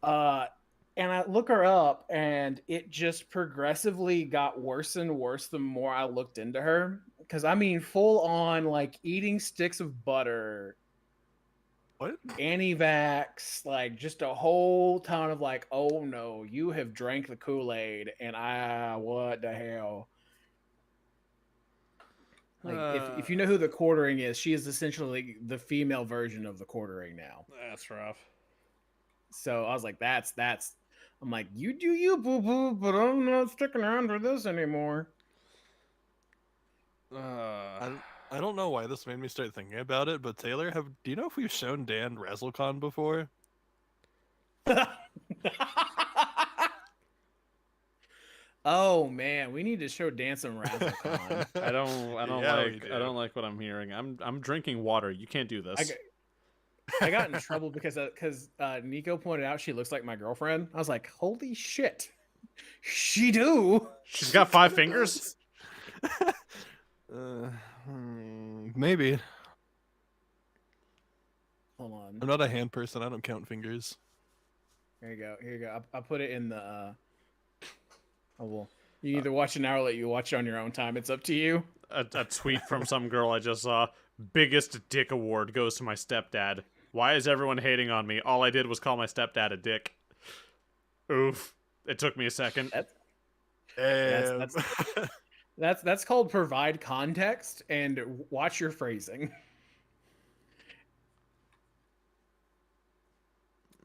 And I look her up, and it just progressively got worse and worse the more I looked into her. Because I mean, full on like eating sticks of butter, What? anti-vax, like just a whole ton of like, oh no, you have drank the Kool-Aid, and what the hell? Like, if you know who the Quartering is, she is essentially the female version of the Quartering now. That's rough. So I was like, that's. I'm like, you do you, boo boo, but I'm not sticking around for this anymore. I don't know why this made me start thinking about it, but Taylor, do you know if we've shown Dan Razzlecon before? Oh man, we need to show Dan some RazzleCon. I don't Yeah, we like do. I don't like what I'm hearing. I'm drinking water. You can't do this. I got in trouble because Nico pointed out she looks like my girlfriend. I was like, holy shit, she do. She's got 5 fingers? Maybe. Hold on. I'm not a hand person. I don't count fingers. Here you go. Here you go. I put it in the. Oh well. You either watch it now or let you watch it on your own time. It's up to you. A tweet from some girl I just saw. Biggest dick award goes to my stepdad. Why is everyone hating on me? All I did was call my stepdad a dick. Oof. It took me a second. That's- That's called provide context and watch your phrasing.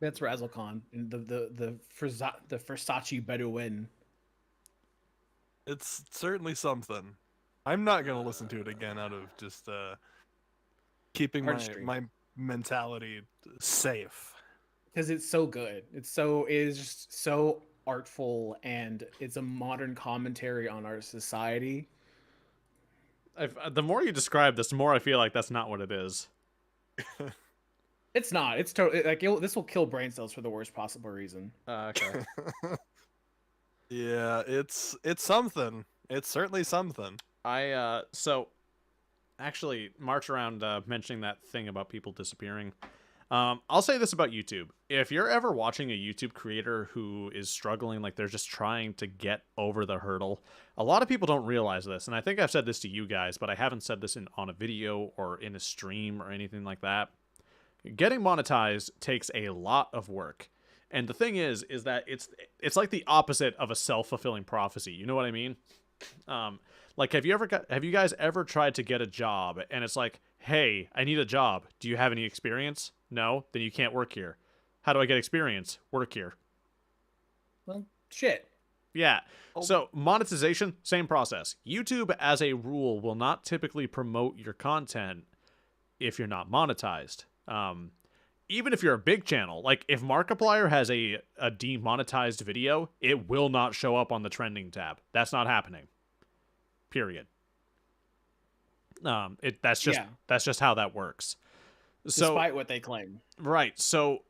That's RazzleCon and the Versace Bedouin. It's certainly something. I'm not gonna listen to it again out of just keeping Heartstring. my mentality safe. Because it's so good. It is just so artful, and it's a modern commentary on our society. The more you describe this, the more I feel like that's not what it is. It's not. It's totally like this will kill brain cells for the worst possible reason. Okay. Yeah, it's something. It's certainly something. So actually march around mentioning that thing about people disappearing. I'll say this about YouTube. If you're ever watching a YouTube creator who is struggling, like they're just trying to get over the hurdle, a lot of people don't realize this, and I think I've said this to you guys, but I haven't said this on a video or in a stream or anything like that. Getting monetized takes a lot of work. And the thing is that it's like the opposite of a self-fulfilling prophecy. You know what I mean? Like, have you guys ever tried to get a job and it's like, hey, I need a job. Do you have any experience? No? Then you can't work here. How do I get experience? Work here. Well, shit. Yeah. Oh. So monetization, same process. YouTube, as a rule, will not typically promote your content if you're not monetized. Even if you're a big channel, like if Markiplier has a demonetized video, it will not show up on the trending tab. That's not happening. Period. That's just how that works. So, Despite what they claim. right. So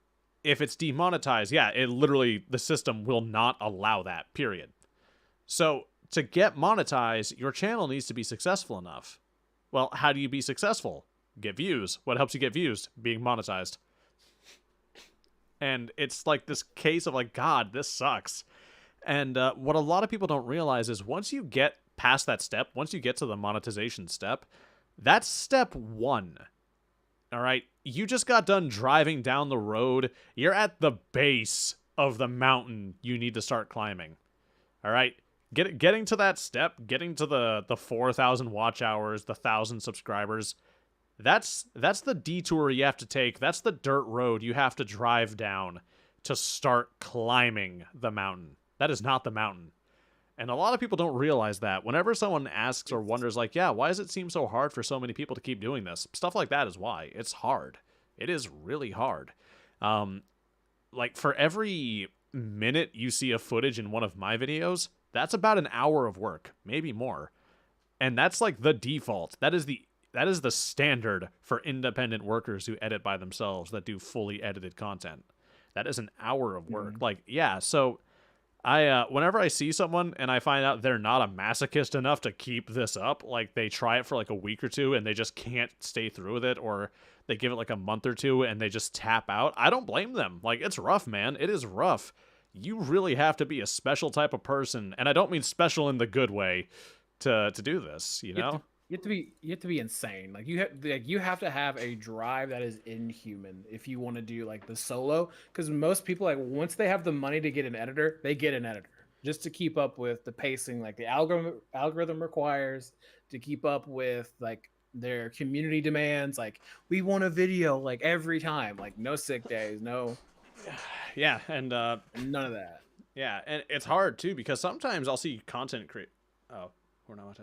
if it's demonetized, yeah, the system will not allow that, period. So to get monetized, your channel needs to be successful enough. Well, how do you be successful? Get views. What helps you get views? Being monetized. And it's like this case of like, God, this sucks. And what a lot of people don't realize is once you get past that step, once you get to the monetization step, that's step 1. All right, you just got done driving down the road. You're at the base of the mountain you need to start climbing. All right, getting to that step, getting to the 4,000 watch hours, the 1,000 subscribers, that's the detour you have to take. That's the dirt road you have to drive down to start climbing the mountain. That is not the mountain. And a lot of people don't realize that. Whenever someone asks or wonders, like, yeah, why does it seem so hard for so many people to keep doing this? Stuff like that is why. It's hard. It is really hard. Like, for every minute you see of footage in one of my videos, that's about an hour of work, maybe more. And that's like the default. That is the standard for independent workers who edit by themselves that do fully edited content. That is an hour of work. Like, yeah, so whenever I see someone and I find out they're not a masochist enough to keep this up, like they try it for like a week or two and they just can't stay through with it, or they give it like a month or two and they just tap out, I don't blame them. Like, it's rough, man. It is rough. You really have to be a special type of person, and I don't mean special in the good way, to do this, you know? You have to be insane. Like you have to have a drive that is inhuman if you want to do like the solo. Because most people, like, once they have the money to get an editor, they get an editor just to keep up with the pacing, like the algorithm requires, to keep up with like their community demands. Like, we want a video like every time, like no sick days, no. Yeah, and none of that. Yeah, and it's hard too because sometimes I'll see content create. Oh, we're not.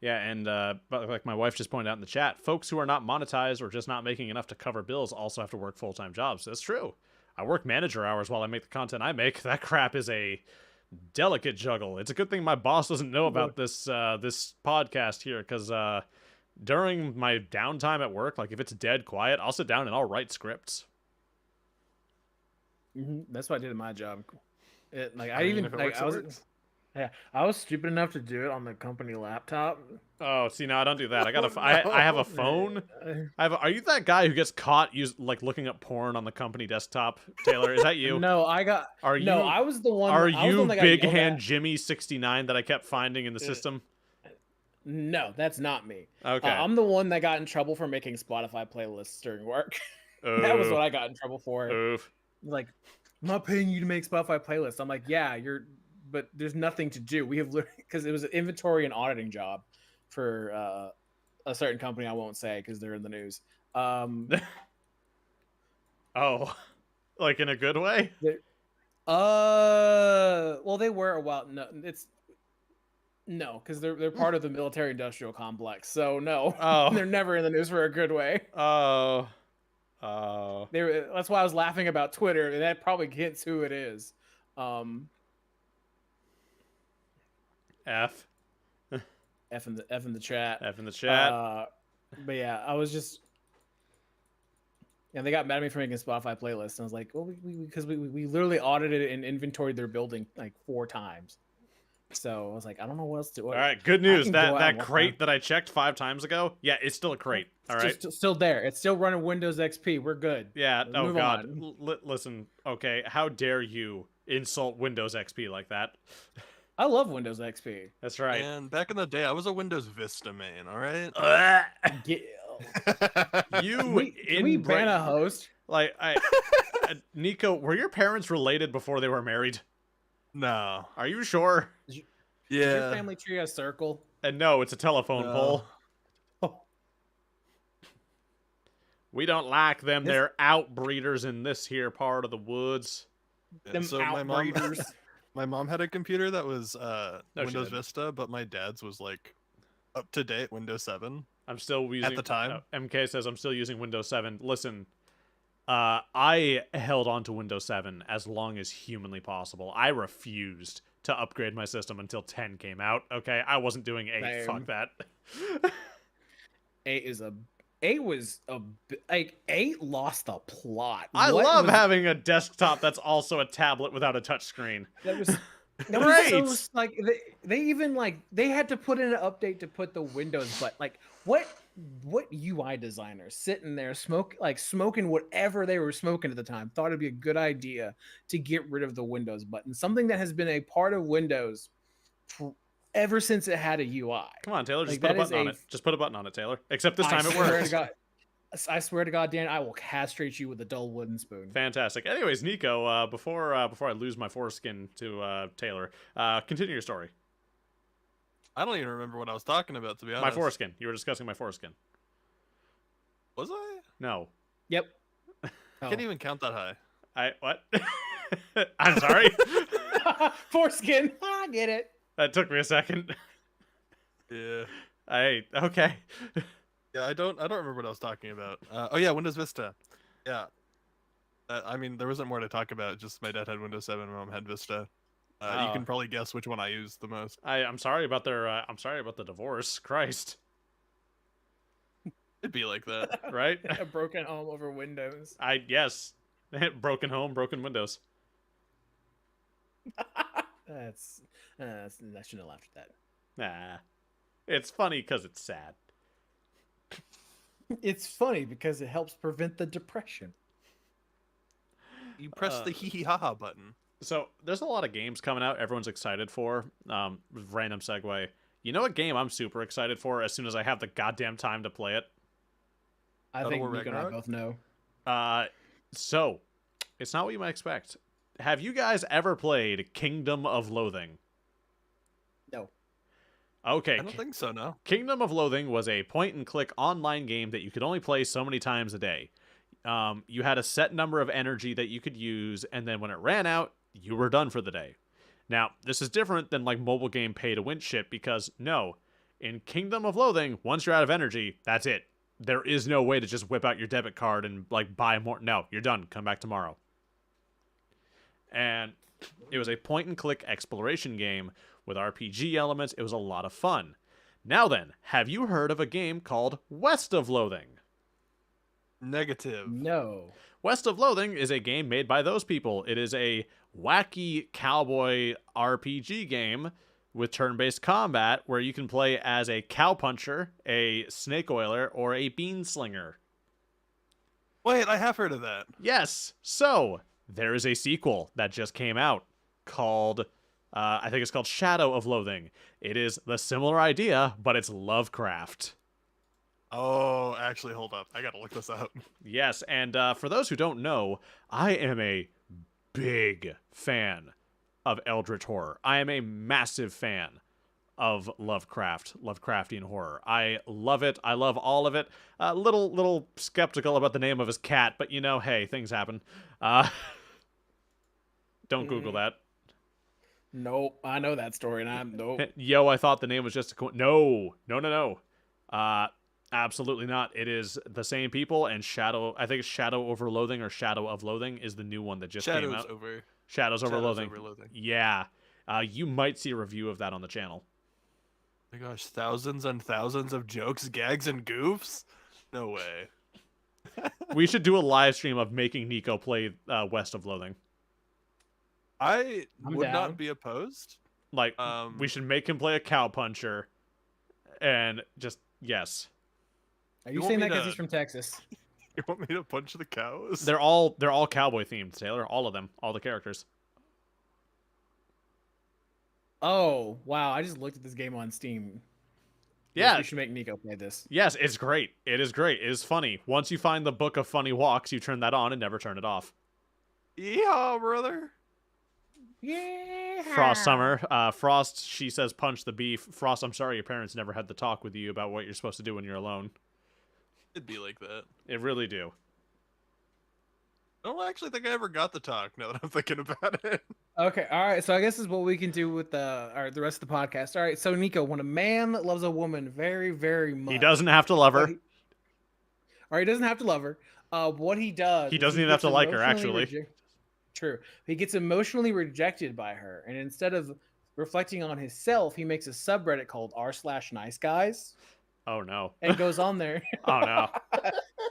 Yeah, and but like my wife just pointed out in the chat, folks who are not monetized or just not making enough to cover bills also have to work full-time jobs. That's true. I work manager hours while I make the content I make. That crap is a delicate juggle. It's a good thing my boss doesn't know about this podcast here, because during my downtime at work, like if it's dead quiet, I'll sit down and I'll write scripts. That's what I did at my job. I was stupid enough to do it on the company laptop. Oh, see, no, I don't do that. I have a phone. Are you that guy who gets caught looking up porn on the company desktop? Taylor, is that you? No, I was the one. Are you Big Hand Jimmy 69 that I kept finding in the system? No, that's not me. Okay, I'm the one that got in trouble for making Spotify playlists during work. That was what I got in trouble for. Oof. Like, I'm not paying you to make Spotify playlists. I'm like, yeah, but there's nothing to do. We have because it was an inventory and auditing job for a certain company. I won't say because they're in the news. Oh, like in a good way? Well, they were a while. No, because they're part of the military industrial complex. So no, they're never in the news for a good way. Oh. That's why I was laughing about Twitter, and that probably gets who it is. F in the chat. F in the chat. But yeah, I was just, and they got mad at me for making a Spotify playlist. And I was like, well, because we literally audited and inventoried their building like 4 times. So I was like, I don't know what else to do. All right, good news. That crate that I checked 5 times ago, yeah, it's still a crate. All right, still there. It's still running Windows XP. We're good. Yeah. Oh God. Listen. Okay. How dare you insult Windows XP like that? I love Windows XP. That's right. And back in the day, I was a Windows Vista main. All right. Can we ban a host? Like, Nico, were your parents related before they were married? No. Are you sure? Is your Yeah. family tree a circle? And no, it's a telephone No. pole. Oh, We don't like them. This- They're outbreeders in this here part of the woods. Yeah, them so my mom, outbreeders. my mom had a computer that was No, she Windows didn't. Vista, but my dad's was like up to date Windows 7. I'm still using the time? MK says I'm still using Windows 7. Listen, I held on to Windows 7 as long as humanly possible. I refused to upgrade my system until 10 came out. Okay, I wasn't doing 8. Same. Fuck that. 8 was like 8 lost the plot. I What love was- having a desktop that's also a tablet without a touchscreen. that was that was Great. so, like they even like they had to put in an update to put the Windows but like what UI designers sitting there smoking whatever they were smoking at the time thought it'd be a good idea to get rid of the Windows button, something that has been a part of Windows ever since it had a UI. Come on, Taylor, just Like, put a that is button on a- it. Just put a button on it, Taylor. Except this I time it swear works. to God, I swear to God, Dan, I will castrate you with a dull wooden spoon. Fantastic. Anyways, Nico, before I lose my foreskin to Taylor, continue your story. I don't even remember what I was talking about, to be honest. My foreskin. You were discussing my foreskin. Was I? No. Yep. I Oh. can't even count that high. What? I'm sorry. Foreskin. I get it. That took me a second. Yeah. Okay. Yeah, I don't remember what I was talking about. Oh yeah, Windows Vista. Yeah. I mean, there wasn't more to talk about. Just my dad had Windows 7, my mom had Vista. You Oh. can probably guess which one I used the most. I'm sorry about I'm sorry about the divorce. Christ. It'd be like that. Right? A broken home over Windows. Yes. Broken home, broken windows. That's I shouldn't have laughed at Nah. It's funny because it's sad. that. It's funny because it helps prevent the depression. You press the hee hee ha ha button. So there's a lot of games coming out everyone's excited for. Random segue. You know what game I'm super excited for as soon as I have the goddamn time to play it? I God of think War Nico and I Ragnarok? both know. So it's not what you might expect. Have you guys ever played Kingdom of Loathing? No. Okay. I don't think so, no. Kingdom of Loathing was a point-and-click online game that you could only play so many times a day. You had a set number of energy that you could use, and then when it ran out, you were done for the day. Now, this is different than like mobile game pay-to-win shit because, no, in Kingdom of Loathing, once you're out of energy, that's it. There is no way to just whip out your debit card and like buy more. No, you're done. Come back tomorrow. And it was a point-and-click exploration game with RPG elements. It was a lot of fun. Now then, have you heard of a game called West of Loathing? Negative. No. West of Loathing is a game made by those people. It is a wacky cowboy RPG game with turn-based combat where you can play as a cowpuncher, a snake oiler, or a bean slinger. Wait, I have heard of that. Yes, so there is a sequel that just came out called, I think it's called Shadow of Loathing. It is the similar idea, but it's Lovecraft. Oh, actually, hold up. I gotta look this up. Yes, and for those who don't know, I am a big fan of Eldritch horror. I am a massive fan of Lovecraftian horror. I love it. I love all of it. Little skeptical about the name of his cat, but you know, hey, things happen. Don't Google that. Nope. I know that story, and I'm nope. Yo, I thought the name was just a no. Absolutely not. It is the same people, and Shadow. I think it's Shadow over Loathing or Shadow of Loathing is the new one that just came Shadows out. over. Shadows over Shadows Loathing. over Loathing. Yeah. You might see a review of that on the channel. Oh my gosh, thousands and thousands of jokes, gags, and goofs? No way. We should do a live stream of making Nico play West of Loathing. I I'm would down. not be opposed. Like, Um, we should make him play a cowpuncher, and just yes, Are You you want saying me that because to- he's from Texas? You want me to punch the cows? they're all cowboy themed. Taylor, all of them, all the characters. Oh wow! I just looked at this game on Steam. Yeah. We should make Nico play this. Yes, it's great. It is great. It is funny. Once you find the book of funny walks, you turn that on and never turn it off. Yeah, brother. Yeah. Frost Summer. Frost, she says, punch the beef. Frost, I'm sorry your parents never had the talk with you about what you're supposed to do when you're alone. It'd be like that. It really do. I don't actually think I ever got the talk. Now that I'm thinking about it. Okay, all right. So I guess this is what we can do with the rest of the podcast. All right. So Nico, when a man loves a woman very, very much, He doesn't have to love her. Or he doesn't have to love her. What he does, He is doesn't even have gets to like her, emotionally actually. True. He gets emotionally rejected by her, and instead of reflecting on himself, he makes a subreddit called r/nice guys Oh, no. and goes on there. Oh, no.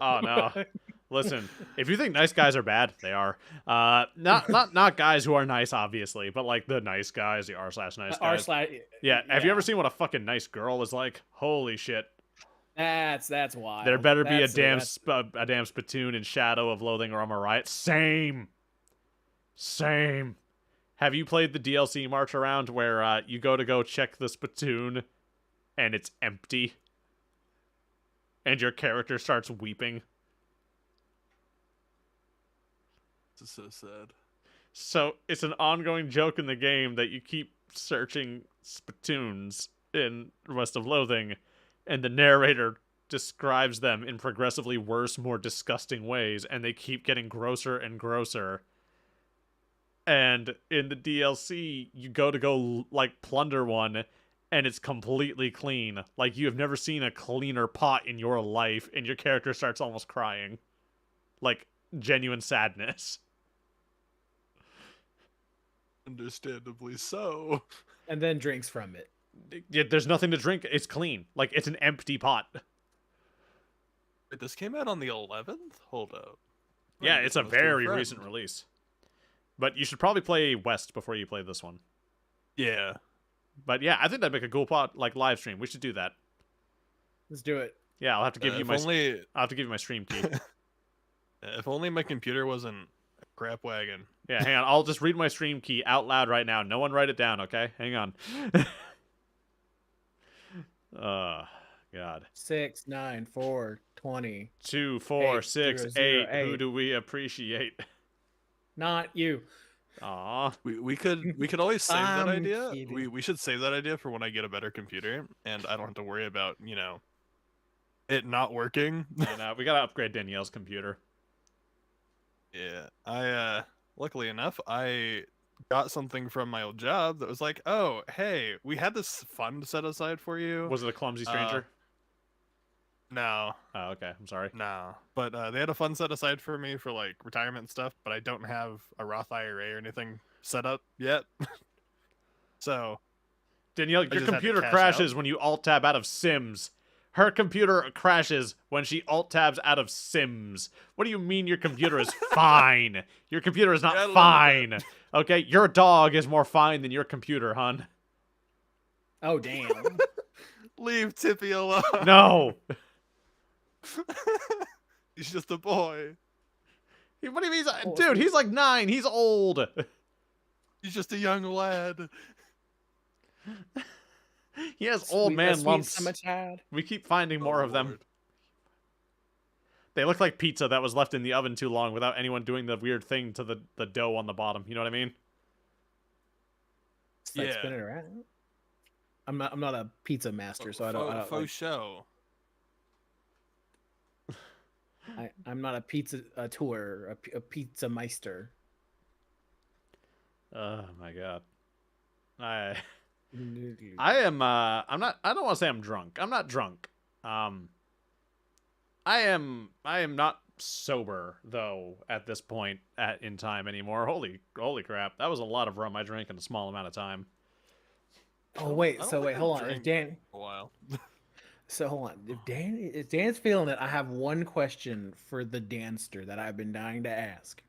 Oh, no. Listen, if you think nice guys are bad, they are. Not guys who are nice, obviously, but like the nice guys, the r/nice guys. Yeah. Have you ever seen what a fucking nice girl is like? Holy shit. That's wild. There better be a That's- damn spittoon in Shadow of Loathing or Am I Right? Same. Have you played the DLC March Around where you go check the spittoon and it's empty? And your character starts weeping? This is so sad. So it's an ongoing joke in the game that you keep searching spittoons in West of Loathing, and the narrator describes them in progressively worse, more disgusting ways, and they keep getting grosser and grosser. And in the DLC, you go like plunder one, and it's completely clean. Like you have never seen a cleaner pot in your life, and your character starts almost crying. Like genuine sadness. Understandably so. And then drinks from it. Yeah, there's nothing to drink. It's clean. Like it's an empty pot. Wait, this came out on the 11th? Hold up. Yeah, Maybe it's this a must be a very friend. recent release. But you should probably play West before you play this one. Yeah. But yeah, I think that'd make a cool pot like live stream. We should do that. Let's do it. Yeah, I'll have to give you if my only I'll have to give you my stream key. if only my computer wasn't a crap wagon. Yeah, hang on. I'll just read my stream key out loud right now. No one write it down, okay? Hang on. God. 6, 9, 4, 20. 2, 4, 8, 6, 0, 8. 0, Who 8. do we appreciate? Not you. Aw. We could always save that I'm idea. kidding. We should save that idea for when I get a better computer and I don't have to worry about, it not working. And we gotta upgrade Danielle's computer. Yeah. I luckily enough, I got something from my old job that was like, "Oh, hey, we had this fund set aside for you." Was it a clumsy stranger? No. Oh, okay. I'm sorry. No, but they had a fund set aside for me for like retirement and stuff, but I don't have a Roth IRA or anything set up yet. So Danielle, your just had to computer cash crashes out. when you alt tab out of Sims. Her computer crashes when she alt tabs out of Sims. What do you mean your computer is fine? Your computer is Yeah, a not little fine. Okay, your dog is more fine than your computer, hun. Oh, damn. leave Tippy alone. No. He's just a boy. What do you mean? Oh, Dude, he's like 9. He's old. He's just a young lad. He has old Sweet- man sweet lumps. summer child. We keep finding more Oh, of them. Lord. They look like pizza that was left in the oven too long without anyone doing the weird thing to the dough on the bottom. You know what I mean? It's like Yeah. spin it around. I'm not a pizza master, so I don't Faux show. I'm not a pizza tour, a pizza meister. Oh my god. I am I don't want to say I'm drunk. I'm not drunk. I am not sober though at this point in time anymore. Holy crap. That was a lot of rum I drank in a small amount of time. Oh wait, I don't so think wait, I've hold on. If drank Dan, a while. so hold on. If Dan's feeling it, I have one question for the Danster that I've been dying to ask.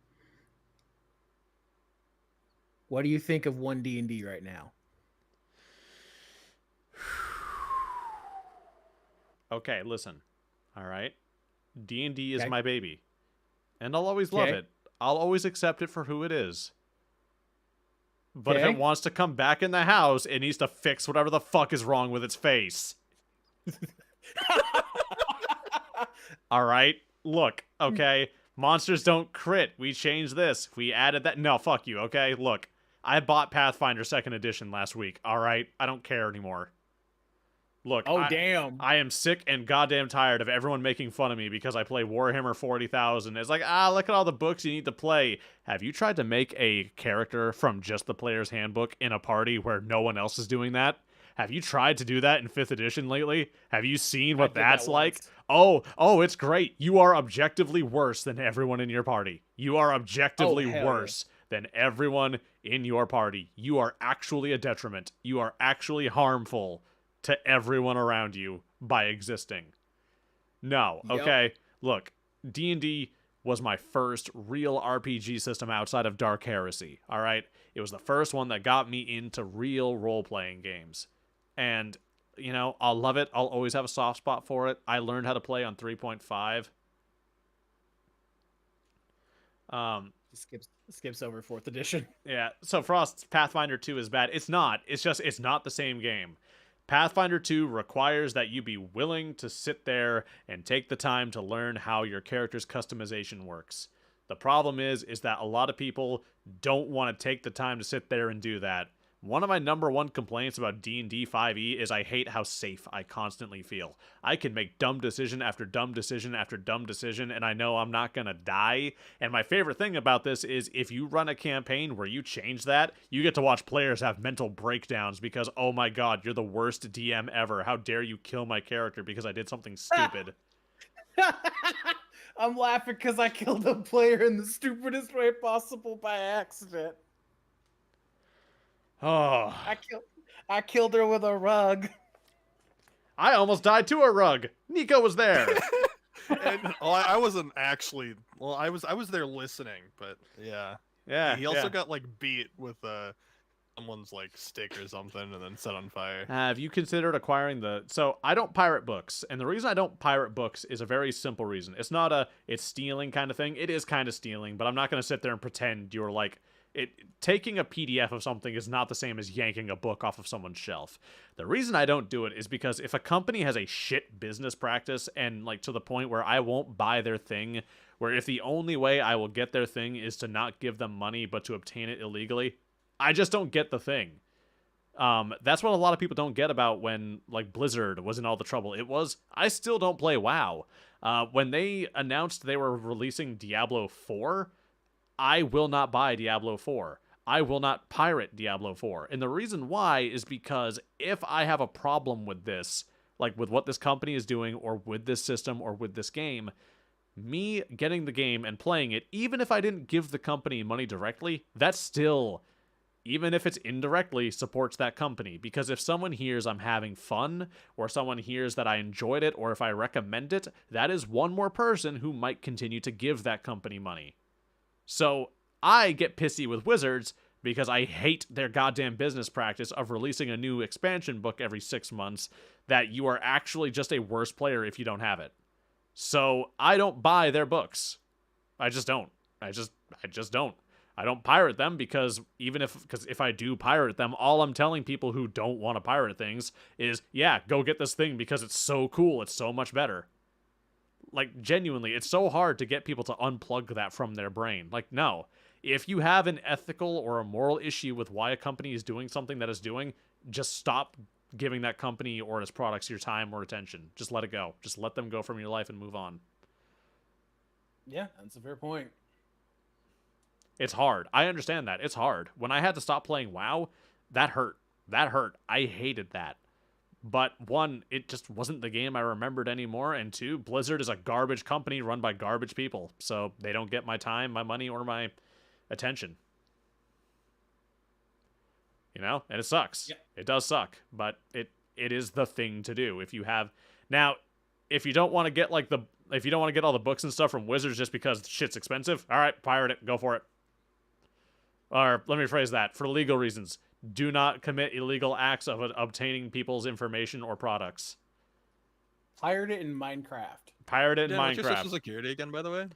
What do you think of 1D&D right now? Okay, listen. All right. D&D is Okay. my baby. And I'll always love Okay. it. I'll always accept it for who it is. But if Okay. it wants to come back in the house, it needs to fix whatever the fuck is wrong with its face. All right? Look, okay? Monsters don't crit. We changed this. We added that. No, fuck you, okay? Look, I bought Pathfinder 2nd Edition last week, all right? I don't care anymore. Look, Oh, damn. I am sick and goddamn tired of everyone making fun of me because I play Warhammer 40,000. It's like, look at all the books you need to play. Have you tried to make a character from just the player's handbook in a party where no one else is doing that? Have you tried to do that in 5th edition lately? Have you seen what that's like? Oh, it's great. You are objectively worse than everyone in your party. You are objectively worse than everyone in your party. You are actually a detriment. You are actually harmful to everyone around you by existing. No, okay? Look, D&D was my first real RPG system outside of Dark Heresy, all right? It was the first one that got me into real role-playing games. And, you know, I'll love it. I'll always have a soft spot for it. I learned how to play on 3.5. Skips over 4th edition. Yeah, so Frost, Pathfinder 2 is bad. It's not. It's not the same game. Pathfinder 2 requires that you be willing to sit there and take the time to learn how your character's customization works. The problem is that a lot of people don't want to take the time to sit there and do that. One of my #1 complaints about D&D 5e is I hate how safe I constantly feel. I can make dumb decision after dumb decision after dumb decision, and I know I'm not gonna die. And my favorite thing about this is if you run a campaign where you change that, you get to watch players have mental breakdowns because, oh my god, you're the worst DM ever. How dare you kill my character because I did something stupid. I'm laughing because I killed a player in the stupidest way possible by accident. Oh. I killed her with a rug. I almost died to a rug. Nico was there. And, I wasn't actually. Well, I was there listening, but yeah. Yeah. He also got like beat with someone's like stick or something, and then set on fire. Have you considered acquiring the? So I don't pirate books, and the reason I don't pirate books is a very simple reason. It's not it's stealing kind of thing. It is kind of stealing, but I'm not gonna sit there and pretend you're like. Taking a PDF of something is not the same as yanking a book off of someone's shelf. The reason I don't do it is because if a company has a shit business practice and like to the point where I won't buy their thing, where if the only way I will get their thing is to not give them money but to obtain it illegally, I just don't get the thing. That's what a lot of people don't get about when like Blizzard was in all the trouble. It was, I still don't play WoW. When they announced they were releasing Diablo 4, I will not buy Diablo 4. I will not pirate Diablo 4. And the reason why is because if I have a problem with this, like with what this company is doing or with this system or with this game, me getting the game and playing it, even if I didn't give the company money directly, that still, even if it's indirectly, supports that company. Because if someone hears I'm having fun, or someone hears that I enjoyed it, or if I recommend it, that is one more person who might continue to give that company money. So I get pissy with Wizards because I hate their goddamn business practice of releasing a new expansion book every 6 months that you are actually just a worse player if you don't have it. So I don't buy their books. I just don't. I just don't. I don't pirate them because if I do pirate them, all I'm telling people who don't want to pirate things is, yeah, go get this thing because it's so cool. It's so much better. Like, genuinely, it's so hard to get people to unplug that from their brain. Like, no. If you have an ethical or a moral issue with why a company is doing something that it's doing, just stop giving that company or its products your time or attention. Just let it go. Just let them go from your life and move on. Yeah, that's a fair point. It's hard. I understand that. It's hard. When I had to stop playing WoW, that hurt. That hurt. I hated that. But one, it just wasn't the game I remembered anymore, and two, Blizzard is a garbage company run by garbage people, so they don't get my time, my money, or my attention. You know? And it sucks. Yeah. It does suck, but it is the thing to do. If you have... Now, if you don't want to get if you don't want to get all the books and stuff from Wizards just because shit's expensive, alright, pirate it, go for it. Or, let me rephrase that, for legal reasons. Do not commit illegal acts of obtaining people's information or products. Pirate it in Minecraft. Pirate it in Minecraft. What's your social security again, by the way?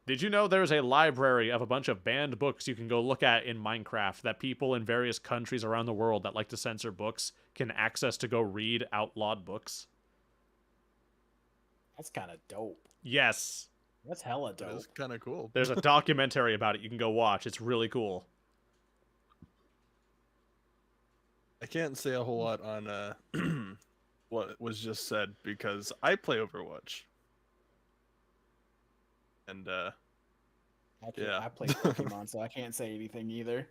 Did you know there's a library of a bunch of banned books you can go look at in Minecraft that people in various countries around the world that like to censor books can access to go read outlawed books? That's kind of dope. Yes. That's hella dope. That's kind of cool. There's a documentary about it you can go watch. It's really cool. can't say a whole lot on what was just said because I play Overwatch. And yeah. I play Pokemon, so I can't say anything either.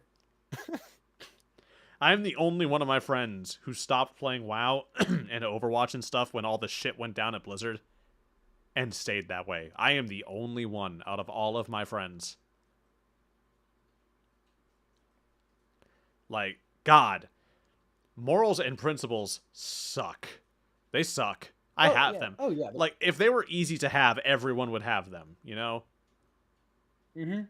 I'm the only one of my friends who stopped playing WoW and Overwatch and stuff when all the shit went down at Blizzard and stayed that way. I am the only one out of all of my friends. Like, God, morals and principles suck. They suck. I have them. Oh yeah. Like, if they were easy to have, everyone would have them, you know? Mm-hmm.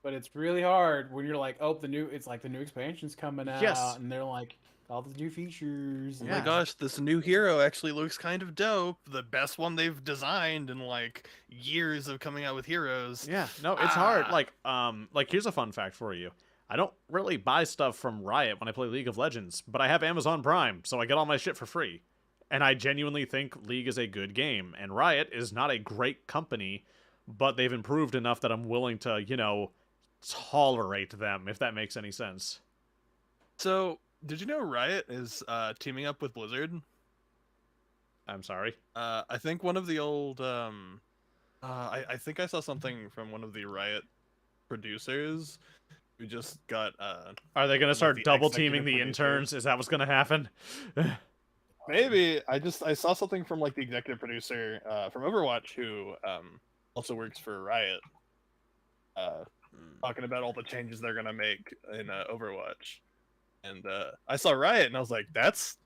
But it's really hard when you're like, oh, it's like the new expansion's coming out, Yes. and they're like all the new features. Oh Yeah. my gosh, this new hero actually looks kind of dope. The best one they've designed in like years of coming out with heroes. Yeah, no, it's hard. Ah. Like here's a fun fact for you. I don't really buy stuff from Riot when I play League of Legends, but I have Amazon Prime, so I get all my shit for free. And I genuinely think League is a good game, and Riot is not a great company, but they've improved enough that I'm willing to, you know, tolerate them, if that makes any sense. So, did you know Riot is teaming up with Blizzard? I'm sorry. I think one of the old I think I saw something from one of the Riot producers who just got Are they going to of start the double teaming executive the producer. interns? Is that what's going to happen? maybe I saw something from like the executive producer from Overwatch who also works for Riot talking about all the changes they're gonna make in Overwatch. And I saw Riot and I was like, that's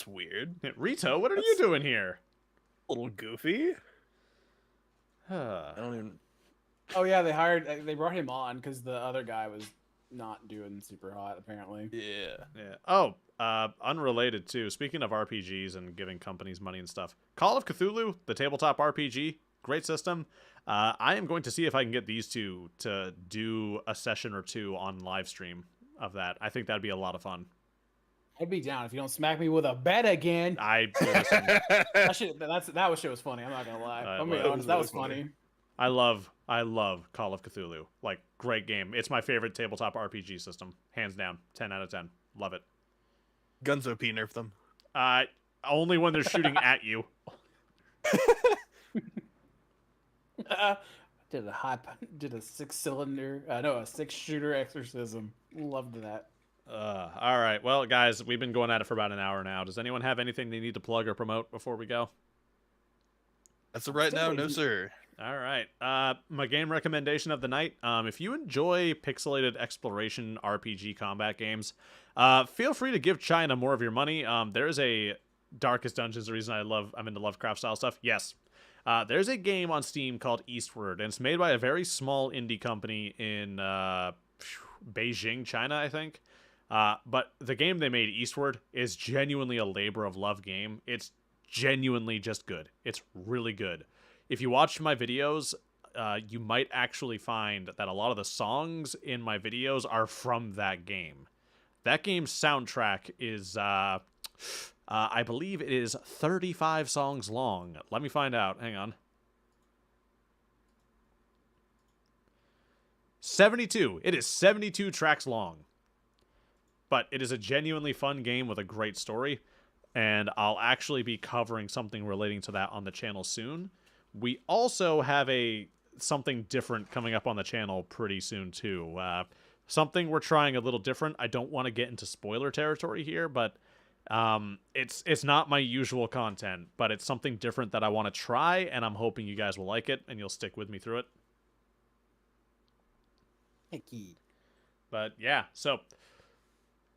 weird. Rito, what are you doing here? A little goofy. I Huh. don't even Oh yeah, they brought him on because the other guy was not doing super hot apparently. Yeah. Yeah. Oh, unrelated too. Speaking of RPGs and giving companies money and stuff, Call of Cthulhu, the tabletop RPG, great system. I am going to see if I can get these two to do a session or two on live stream of that. I think that'd be a lot of fun. I'd be down if you don't smack me with a bet again. Listen, That shit was funny. I'm not gonna lie. I'm being That honest, that was funny. I love Call of Cthulhu. Like, great game. It's my favorite tabletop RPG system, hands down. 10 out of 10. Love it. Gunzo P nerfed them. Only when they're shooting at you. Did a 6-cylinder, a 6-shooter exorcism. Loved that. All right. Well, guys, we've been going at it for about an hour now. Does anyone have anything they need to plug or promote before we go? As of right now, no sir. All right. My game recommendation of the night. If you enjoy pixelated exploration RPG combat games, feel free to give China more of your money. There is a Darkest Dungeons, the reason I'm into Lovecraft style stuff. Yes. There's a game on Steam called Eastward, and it's made by a very small indie company in Beijing, China, I think. But the game they made, Eastward, is genuinely a labor of love game. It's genuinely just good. It's really good. If you watch my videos, you might actually find that a lot of the songs in my videos are from that game. That game's soundtrack is, I believe it is 35 songs long. Let me find out. Hang on. 72. It is 72 tracks long. But it is a genuinely fun game with a great story, and I'll actually be covering something relating to that on the channel soon. We also have something different coming up on the channel pretty soon too. Something we're trying a little different. I don't want to get into spoiler territory here, but it's not my usual content, but it's something different that I want to try, and I'm hoping you guys will like it and you'll stick with me through it. Hickey. But yeah, so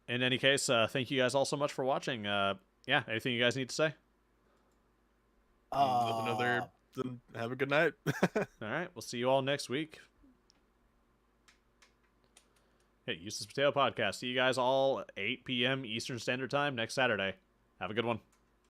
in any case, thank you guys all so much for watching. Yeah, anything you guys need to say? Then have a good night. All right, we'll see you all next week. Hey, Useless Potato Podcast. See you guys all 8 p.m. Eastern Standard Time next Saturday. Have a good one.